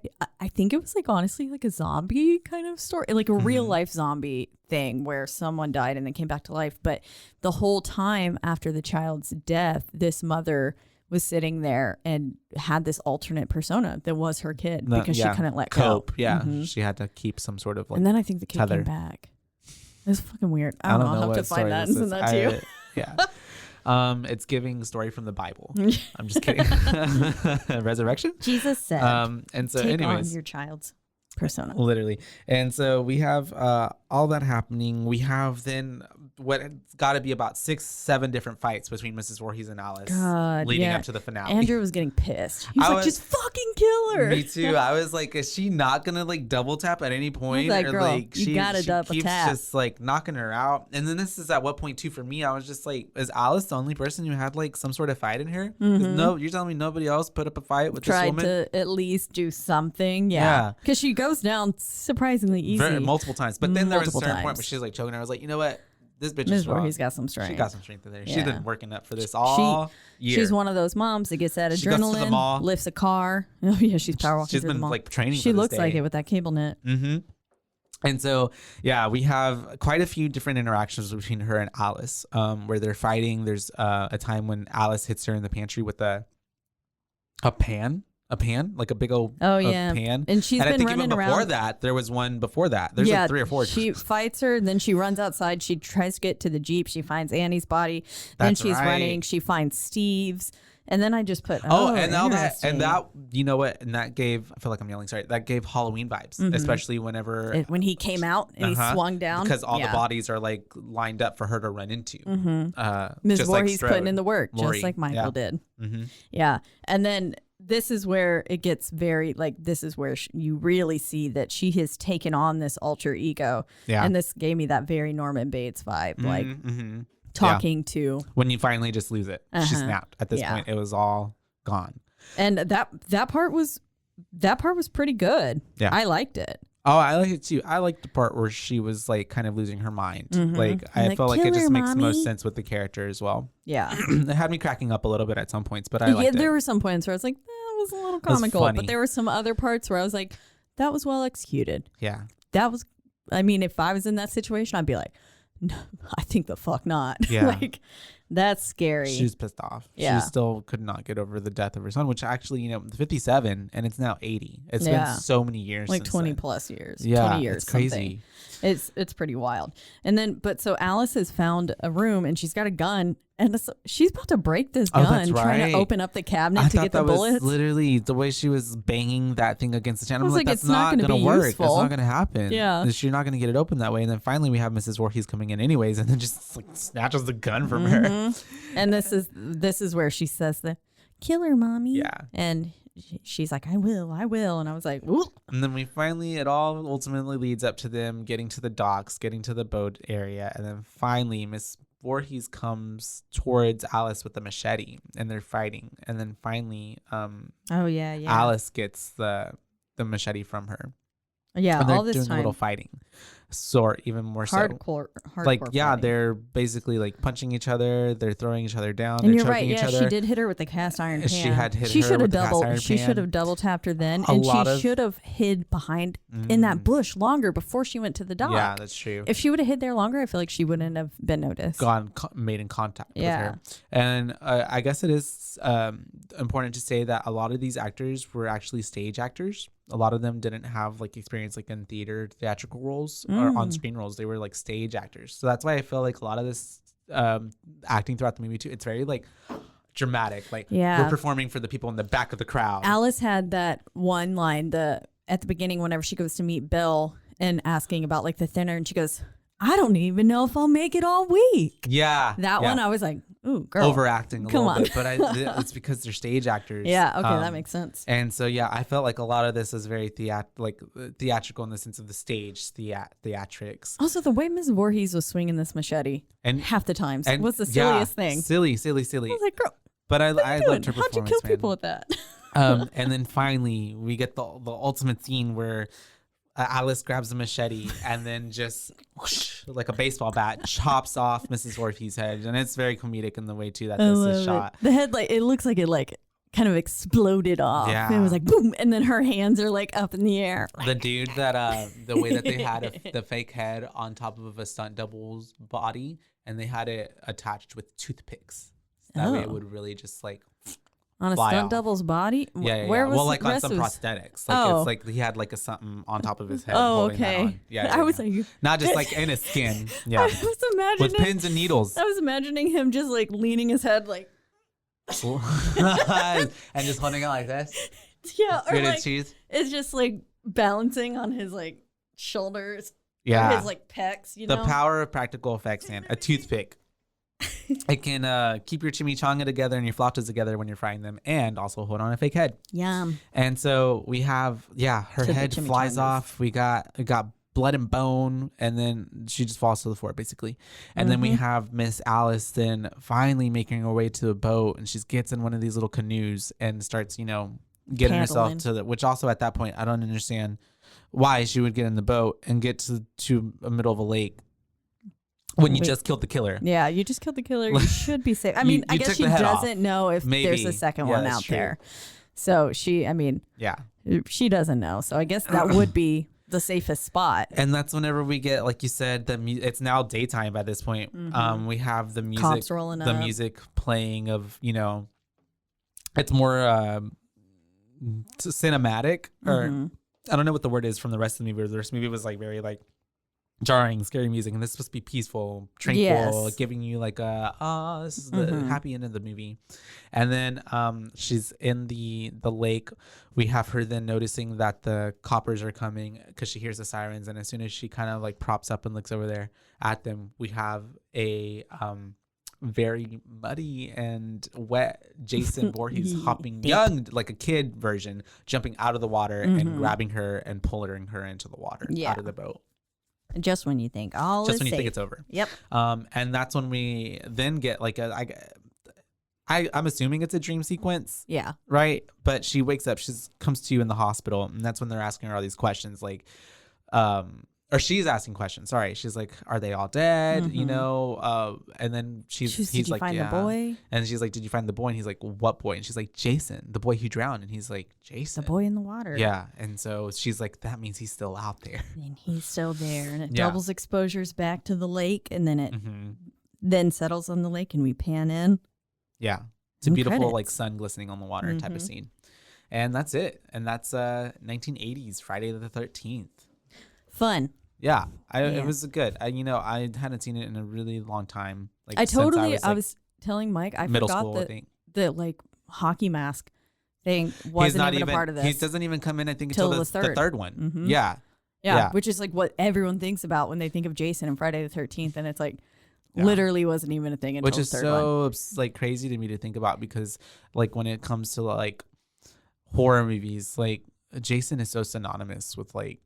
think it was like honestly like a zombie kind of story, like a real life zombie thing where someone died and then came back to life. But the whole time after the child's death, this mother was sitting there and had this alternate persona that was her kid because she couldn't let cope. go. Yeah, she had to keep some sort of like. And then I think the kid came back. It was fucking weird. I don't know. I'll have to find that and send that to you. Yeah. It's giving story from the Bible. I'm just kidding. Resurrection? Jesus said. And so take anyways. on your child's persona. Literally. And so we have all that happening. We have then what got to be about 6-7 different fights between Mrs. Voorhees and Alice leading up to the finale. Andrew was getting pissed. He was like, just fucking kill her. Me too. I was like, is she not gonna like double tap at any point? Like, girl, like you gotta double keeps tap. just like knocking her out. And then this is at what point too for me, I was just like, is Alice the only person who had like some sort of fight in her? No, you're telling me nobody else put up a fight with this woman? Tried to at least do something. Yeah. Because she goes down surprisingly easy. Multiple times. But then there was a certain point where she was like choking her. I was like, you know what? This bitch is strong. He's got some strength. She got some strength in there. Yeah. She's been working up for this all year. She's one of those moms that gets that adrenaline, goes to the mall. Lifts a car. Oh yeah, she's power walking. She's been like training. She looks like it with that cable net. And so, yeah, we have quite a few different interactions between her and Alice, where they're fighting. There's a time when Alice hits her in the pantry with a pan, like a big old pan. And she's been running around. Before that, there was one before that. There's like 3 or 4. She fights her, and then she runs outside. She tries to get to the Jeep. She finds Annie's body. Then she's running. She finds Steve's. And then I just put, and all that, you know what? And that gave, I feel like I'm yelling, sorry. That gave Halloween vibes, especially when he came out and he swung down. Because all the bodies are like lined up for her to run into. Ms. Voorhees putting in the work, just like Michael did. Yeah. And then this is where it gets very, like, this is where you really see that she has taken on this alter ego. Yeah. And this gave me that very Norman Bates vibe, like talking to. When you finally just lose it. She snapped. At this point, it was all gone. And that part was pretty good. Yeah. I liked it. Oh, I like it too. I like the part where she was like kind of losing her mind. Like I felt like it just makes the most sense with the character as well. Yeah. It had me cracking up a little bit at some points, but I liked it. There were some points where I was like, that was a little comical, but there were some other parts where I was like, that was well executed. Yeah. That was, I mean, if I was in that situation, I'd be like, no, I think the fuck not. Yeah. Like, That's scary. She was pissed off. Yeah. She still could not get over the death of her son, which actually, 57 and it's now 80. It's been so many years. Like since 20 then. plus years. Yeah, 20 years. it's crazy. It's pretty wild. And then, so Alice has found a room and she's got a gun and she's about to break this gun, trying to open up the cabinet to get the bullets. Was literally the way she was banging that thing against the channel. I'm like, that's it's not going to be work. useful. It's not going to happen. Yeah. You're not going to get it open that way. And then finally we have Mrs. Voorhees coming in anyways and then just like snatches the gun from her. And this is where she says kill her, mommy. Yeah. And she's like, I will. And I was like, ooh. And then it all ultimately leads up to them getting to the docks, getting to the boat area. And then finally Miss Voorhees comes towards Alice with a machete and they're fighting. And then finally, Alice gets the machete from her. Yeah, and they're all this doing time. A little fighting. Sort like fighting. They're basically like punching each other, they're throwing each other down, and they're you're right, choking each other. She did hit her with the cast iron pan. She had hit she her should with have the cast iron she pan. should have double tapped her then, and she should have hid behind in that bush longer before she went to the dock. Yeah, that's true. If she would have hid there longer, I feel like she wouldn't have been noticed. Made in contact with her. And I guess it is important to say that a lot of these actors were actually stage actors. A lot of them didn't have like experience like in theatrical roles or on screen roles. They were like stage actors. So that's why I feel like a lot of this acting throughout the movie too, it's very like dramatic. Like we're performing for the people in the back of the crowd. Alice had that one line at the beginning whenever she goes to meet Bill and asking about like the thinner, and she goes, I don't even know if I'll make it all week. Yeah. That one, I was like, ooh, girl. Overacting a little bit. But it's because they're stage actors. Yeah, okay, that makes sense. And so, I felt like a lot of this is very theatrical in the sense of the stage, theatrics. Also, the way Ms. Voorhees was swinging this machete and half the times was the silliest thing. Silly. I was like, girl. But I loved her performance. How'd you kill people with that? And then finally, we get the ultimate scene where Alice grabs a machete and then just whoosh, like a baseball bat chops off Mrs. Voorhees' head, and it's very comedic in the way too that this is shot. The head, it looks like it kind of exploded off. Yeah, it was like boom, and then her hands are like up in the air. The dude that the way that they had the fake head on top of a stunt double's body, and they had it attached with toothpicks. That way it would really just like. On a stunt double's body? Yeah. Where was well, like the on some prosthetics. Like it's like he had like something on top of his head. Holding that on. Yeah. I was like, not just like in his skin. Yeah. I was imagining with pins and needles. I was imagining him just like leaning his head like and just holding it like this. Yeah. Or like, cheese. It's just like balancing on his like shoulders. Yeah. Or his like pecs, The power of practical effects, man. A toothpick. It can keep your chimichanga together and your flautas together when you're frying them, and also hold on a fake head. Yum. And so we have, her head flies off. We got blood and bone, and then she just falls to the floor basically. And then we have Miss Alice then finally making her way to the boat, and she gets in one of these little canoes and starts, getting herself to the. Which also at that point I don't understand why she would get in the boat and get to a middle of a lake. When you just killed the killer. Yeah, you just killed the killer. You should be safe. I mean, I guess she doesn't know if there's a second one out there. So she doesn't know. So I guess that would be the safest spot. And that's whenever we get, like you said, it's now daytime by this point. We have the music, cops rolling up. Music playing of, it's more cinematic, or I don't know what the word is from the rest of the movie. The rest of the movie was like very like jarring, scary music, and this is supposed to be peaceful, tranquil, giving you like this is the happy end of the movie. And then she's in the lake. We have her then noticing that the coppers are coming because she hears the sirens, and as soon as she kind of like props up and looks over there at them, we have a very muddy and wet Jason Voorhees hopping young, like a kid version, jumping out of the water and grabbing her and pulling her into the water out of the boat. Just when you think you think it's over. Yep. And that's when we then get like I'm assuming it's a dream sequence. Yeah. Right. But she wakes up, comes to you in the hospital, and that's when they're asking her all these questions, like, or she's asking questions. Sorry. She's like, are they all dead? And then he's like, find the boy? And she's like, did you find the boy? And he's like, what boy? And she's like, Jason, the boy who drowned. And he's like, Jason, the boy in the water. Yeah. And so she's like, that means he's still out there. And he's still there. And it doubles exposures back to the lake, and then it then settles on the lake and we pan in. Yeah. It's a And beautiful, credits. like sun glistening on the water type of scene. And that's it. And that's 1980s Friday the 13th. Fun. Yeah. Yeah. It was good. I hadn't seen it in a really long time. Like I since totally, I like, was telling Mike, I middle forgot school, I think. the like hockey mask thing wasn't even a part of this. He doesn't even come in, I think, Till until the the third one. Mhm. Yeah. Yeah, which is like what everyone thinks about when they think of Jason and Friday the 13th, and it's like Yeah. literally wasn't even a thing until Which the is third one. so like crazy to me to think about, because like when it comes to like horror movies, like Jason is so synonymous with like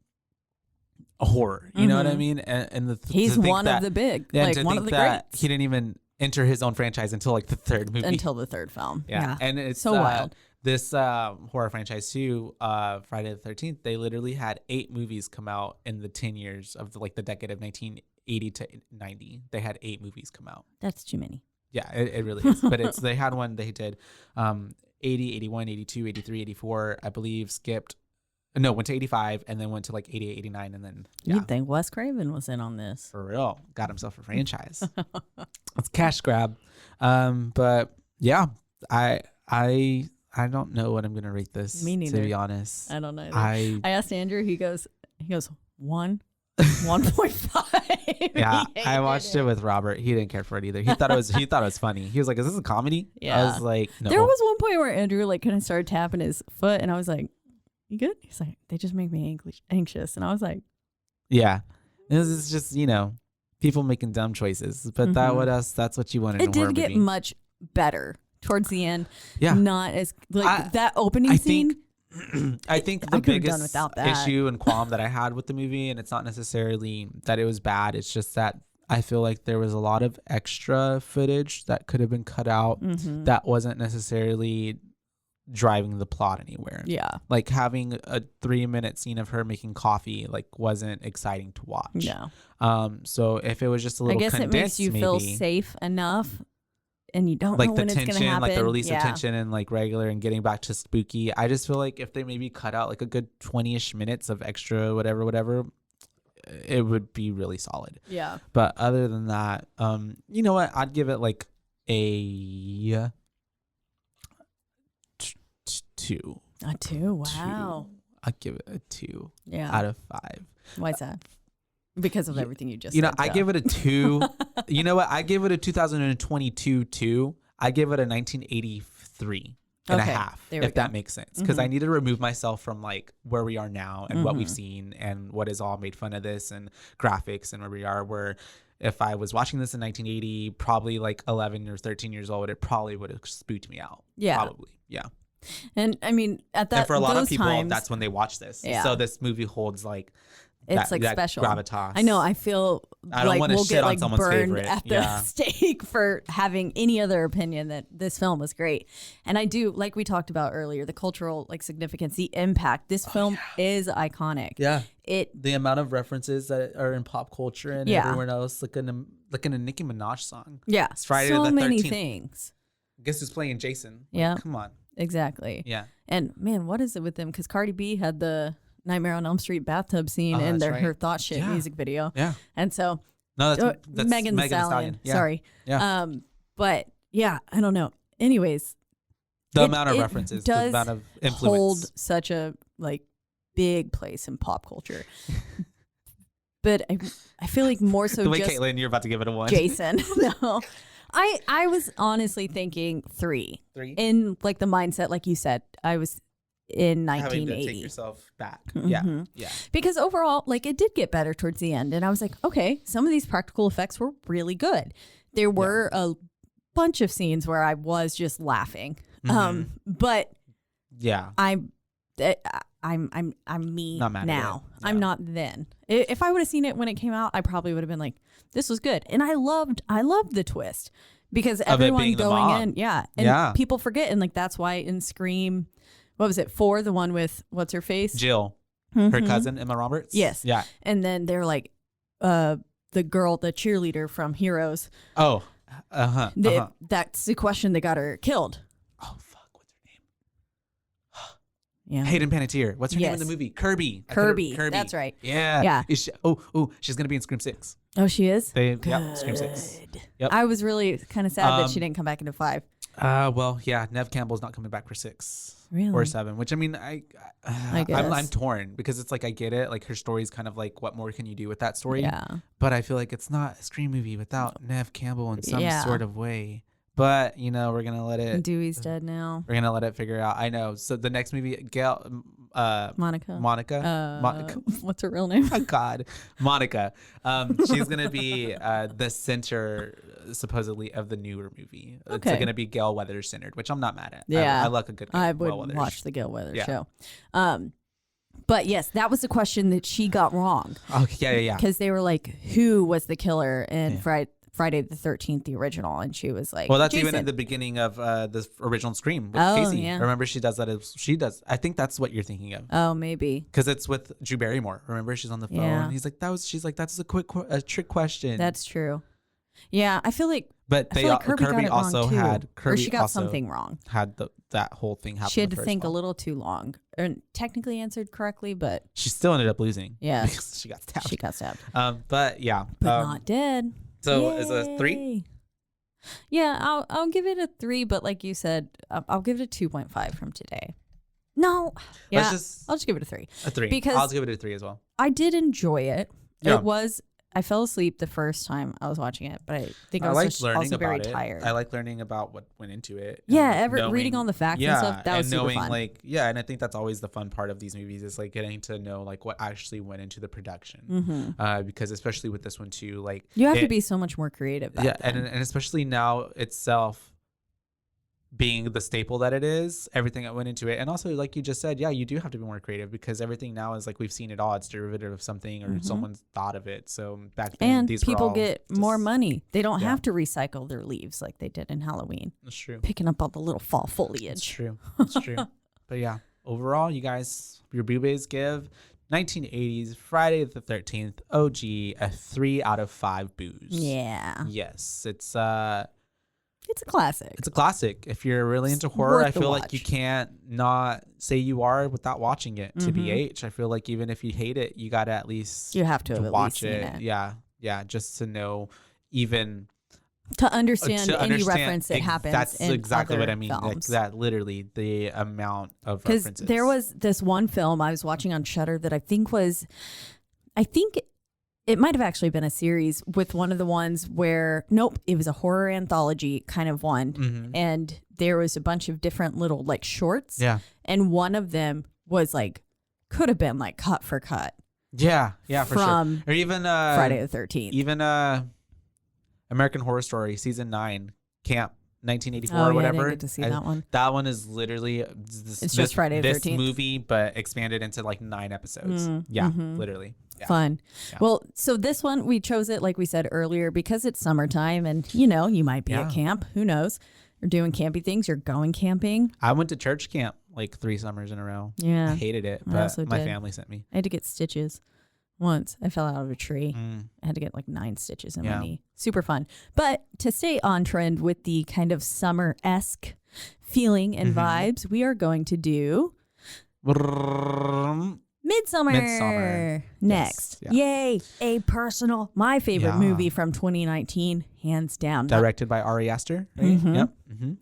horror. You know what I mean? And He's one of the big, like one of the greats. He didn't even enter his own franchise until like the third movie. Until the third film. Yeah. And it's so wild. This horror franchise too, Friday the 13th, they literally had 8 movies come out in the 10 years of the decade of 1980 to 90. They had 8 movies come out. That's too many. Yeah, it really is. But they had one, they did 80, 81, 82, 83, 84, I believe, went to 85 and then went to like 88, 89, and then You'd think Wes Craven was in on this. for real, got himself a franchise. It's cash grab. But yeah, I don't know what I'm gonna rate this. Me neither. To be honest. I don't know. I I asked Andrew. He goes 1.5. yeah, I watched it with Robert. He didn't care for it either. He thought it was funny. He was like, "Is this a comedy?" Yeah. I was like, "No." There was one point where Andrew like kind of started tapping his foot, and I was like, "You good?" He's like, "They just make me anxious," and I was like, Yeah, this is just people making dumb choices. But that's what you want in a "It horror did get movie. much better towards the end. Yeah, Not as like that opening I scene." think I think I the could've done biggest without that. issue and qualm that I had with the movie, and it's not necessarily that it was bad, it's just that I feel like there was a lot of extra footage that could have been cut out that wasn't necessarily driving the plot anywhere. Yeah. Like having a 3-minute scene of her making coffee wasn't exciting to watch. No. So if it was just a I little guess it condensed, makes you feel safe enough, and you don't know like the when it's tension, gonna happen. like the release of tension and like regular and getting back to spooky. I just feel like if they maybe cut out like a good 20-ish minutes of extra whatever, it would be really solid. Yeah. But other than that, you know what? I'd give it like a 2. A 2. Wow. I'd give it a 2 Yeah. out of 5. Why is that? Because of everything you just You know, said. I give it a 2. You know what? I give it a 2022 2. I give it a 1983 and a half, if that makes sense. Because I need to remove myself from like where we are now and what we've seen and what is all made fun of this and graphics and where we are. Where if I was watching this in 1980, probably like 11 or 13 years old, it probably would have spooked me out. Yeah. Probably. Yeah. And I mean, at that, and for a lot of those people, times, that's when they watch this. Yeah. So this movie holds like it's like that special gravitas. I know. I feel I don't like wanna we'll shit get on like someone's burned favorite. at the Yeah. stake for having any other opinion that this film was great. And I do, like we talked about earlier, the cultural like significance, the impact. This film is iconic. Yeah. The amount of references that are in pop culture and everywhere else, like in a Nicki Minaj song. Yeah. It's Friday so the 13th. many things. Guess who's playing Jason? Yeah. Come on. Exactly. Yeah. And man, what is it with them? Because Cardi B had the Nightmare on Elm Street bathtub scene in that's right. her Thought Shit Yeah. music video. Yeah. And so No, that's Megan Thee Stallion. Yeah. Sorry. Yeah. But yeah, I don't know. Anyways, The amount of references, the amount of influence. hold such a like big place in pop culture. But I feel like more so the way just Caitlin, you're about to give it a 1. Jason. No. I was honestly thinking 3. 3. In like the mindset, like you said, I was in Having 1980. to take yourself back. Mhm. Yeah. Yeah. Because overall, like it did get better towards the end. And I was like, okay, some of these practical effects were really good. There were a bunch of scenes where I was just laughing. But yeah, I'm me Not mad at now. it. I'm Yeah. not then. If I would have seen it when it came out, I probably would have been like, this was good. And I loved the twist because Of it everyone being the going mom. in, and Yeah. people forget. And like, that's why in Scream, what was it, 4, the one with what's her face? Jill, her cousin, Emma Roberts. Yes. Yeah. And then they're like, the girl, the cheerleader from Heroes. Oh, That's the question that got her killed. Oh, fuck. What's her name? Yeah. Hayden Panettiere. What's her name in the Yes. movie? Kirby. Kirby. That's right. Yeah. Yeah. She's going to be in Scream 6. Oh, she is? Yep, Scream 6. Yep. I was really kind of sad that she didn't come back into 5. Well, yeah, Nev Campbell's not coming back for 6 or 7, which I mean, I guess. I'm torn because it's like I get it, like her story's kind of like what more can you do with that story? Yeah. But I feel like it's not a Scream movie without Nev Campbell in some sort of way. But we're gonna let it. Dewey's dead now. We're gonna let it figure out. I know. So the next movie, Monica. What's her real name? Oh God, Monica. She's gonna be the center supposedly of the newer movie. It's gonna be Gail Weathers centered, which I'm not mad at. Yeah, I like a good. I would watch the Gail Weathers show. But yes, that was the question that she got wrong. Oh yeah. Because they were like, who was the killer in Friday the 13th, the original, and she was like, well, that's Jason. even at the beginning of the original Scream with Casey. Yeah. Remember, she does that. She does. I think that's what you're thinking of. Oh, maybe because it's with Drew Barrymore. Remember, she's on the phone. Yeah. He's like, she's like, that's a trick question. That's true. Yeah, I feel like. But Kirby also had. Or she got something wrong. Had that whole thing happen. She had to think a little too long, and technically answered correctly, but she still ended up losing. Yeah, because she got stabbed. She got stabbed. But yeah, but not dead. So Yay. Is it a 3? Yeah, I'll give it a 3, but like you said, I'll give it a 2.5 from today. No, yeah, I'll just give it a 3. A 3 because I'll give it a 3 as well. I did enjoy it. Yeah. It was. I fell asleep the first time I was watching it, but I think I was also very tired. I like learning about what went into it. Yeah, reading all the facts and stuff. That was super fun. And I think that's always the fun part of these movies is like getting to know like what actually went into the production. Because especially with this one too, like you have to be so much more creative. And especially now itself being the staple that it is, everything that went into it. And also, like you just said, you do have to be more creative because everything now is like we've seen it all. It's derivative of something or someone's thought of it. So back then, and these people get more money. They don't have to recycle their leaves like they did in Halloween. That's true. Picking up all the little fall foliage. That's true. That's true. But yeah, overall, you guys, your BooBaes give 1980s Friday the 13th OG a 3 out of 5 boos. Yeah. Yes, it's a classic. It's a classic. If you're really into horror, I feel like you can't not say you are without watching it. To BH, I feel like even if you hate it, you got to at least watch it. Yeah, just to know, even to understand any reference that happens. That's in exactly what I mean. Films. Like that, literally, the amount of references. Because there was this one film I was watching on Shudder that I think it might have actually been a series with one of the ones where, it was a horror anthology kind of one. And there was a bunch of different little like shorts. Yeah. And one of them was like, could have been like cut for cut. Yeah, for sure. Or even Friday the 13th. Even American Horror Story season 9, Camp 1984 or whatever. I didn't get to see that one. That one is literally just Friday the 13th. This movie, but expanded into like 9 episodes. Literally. Yeah. Fun. Yeah. Well, so this one, we chose it, like we said earlier, because it's summertime and, you might be at camp. Who knows? You're doing campy things. You're going camping. I went to church camp like 3 summers in a row. Yeah. I hated it, but my family sent me. I had to get stitches once. I fell out of a tree. I had to get like 9 stitches in my knee. Super fun. But to stay on trend with the kind of summer-esque feeling and vibes, we are going to do Midsummer next. Yes. Yeah. Yay. My favorite movie from 2019, hands down. Directed by Ari Aster. Right?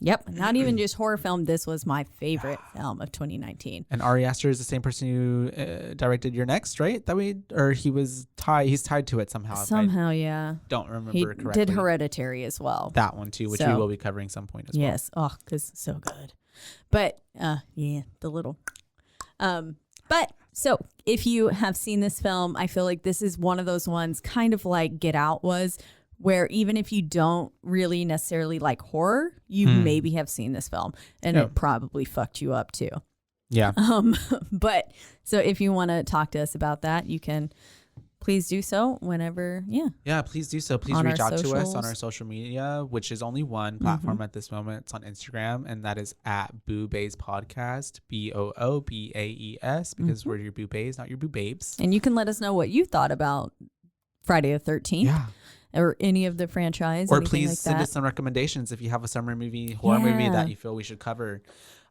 Yep. Not even just horror film. This was my favorite film of 2019. And Ari Aster is the same person who directed Your Next, right? He's tied to it somehow. Yeah. Don't remember he correctly. Did Hereditary as well. That one too, which we will be covering some point as well. Yes. Oh, because so good. But the little. But so if you have seen this film, I feel like this is one of those ones kind of like Get Out was, where even if you don't really necessarily like horror, you maybe have seen this film and it probably fucked you up too. Yeah. But so if you want to talk to us about that, you can please do so whenever. Yeah, please do so. Please reach out to us on our social media, which is only one platform at this moment. It's on Instagram, and that is at BooBaes Podcast, BOOBAES, because we're your BooBaes, not your BooBabes. And you can let us know what you thought about Friday the 13th. Yeah. Or any of the franchise. Or please send us some recommendations if you have a summer movie, horror movie that you feel we should cover.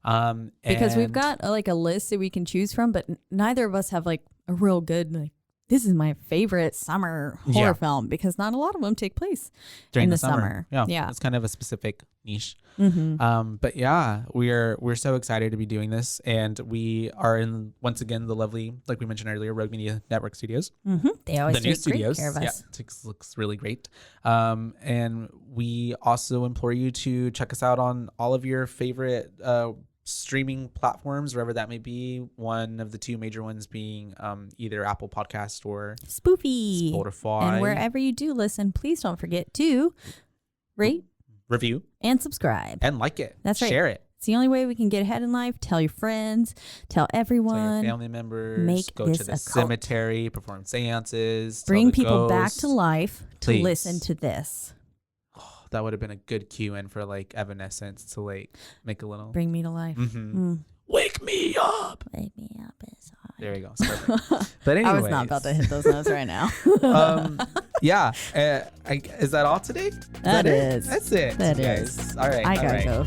Because we've got like a list that we can choose from, but neither of us have like a real good this is my favorite summer horror film, because not a lot of them take place during in the summer. Yeah. It's kind of a specific niche. But yeah, we're so excited to be doing this, and we are in, once again, the lovely, like we mentioned earlier, Rogue Media Network Studios. They always the new take studios. Great care of us. Yeah, it looks really great. And we also implore you to check us out on all of your favorite streaming platforms, wherever that may be. One of the two major ones being either Apple Podcast or Spotify. And wherever you do listen, please don't forget to rate, review, and subscribe, and like it. That's right. Share it. It's the only way we can get ahead in life. Tell your friends, tell everyone, tell your family members, make go this to the a cult. cemetery, perform seances, bring tell the people back ghosts. to life to Please. listen to this. That would have been a good cue in for like Evanescence to like make a little Bring me to life. Wake me up. Wake me up inside. There you go. It's perfect. But anyways, I was not about to hit those notes right now. Yeah. Is that all today? That is. That's it. That guys. is. All right. I gotta go.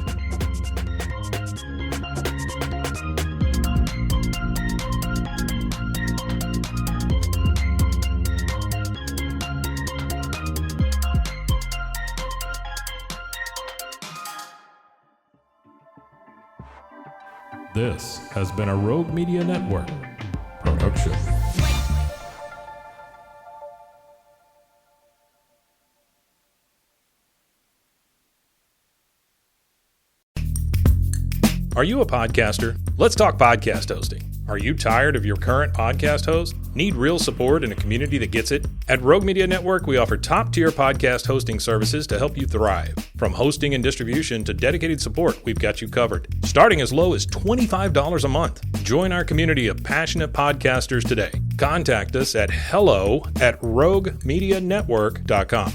This has been a Rogue Media Network production. Are you a podcaster? Let's talk podcast hosting. Are you tired of your current podcast host? Need real support in a community that gets it? At Rogue Media Network, we offer top-tier podcast hosting services to help you thrive. From hosting and distribution to dedicated support, we've got you covered. Starting as low as $25 a month. Join our community of passionate podcasters today. Contact us at hello@roguemedianetwork.com.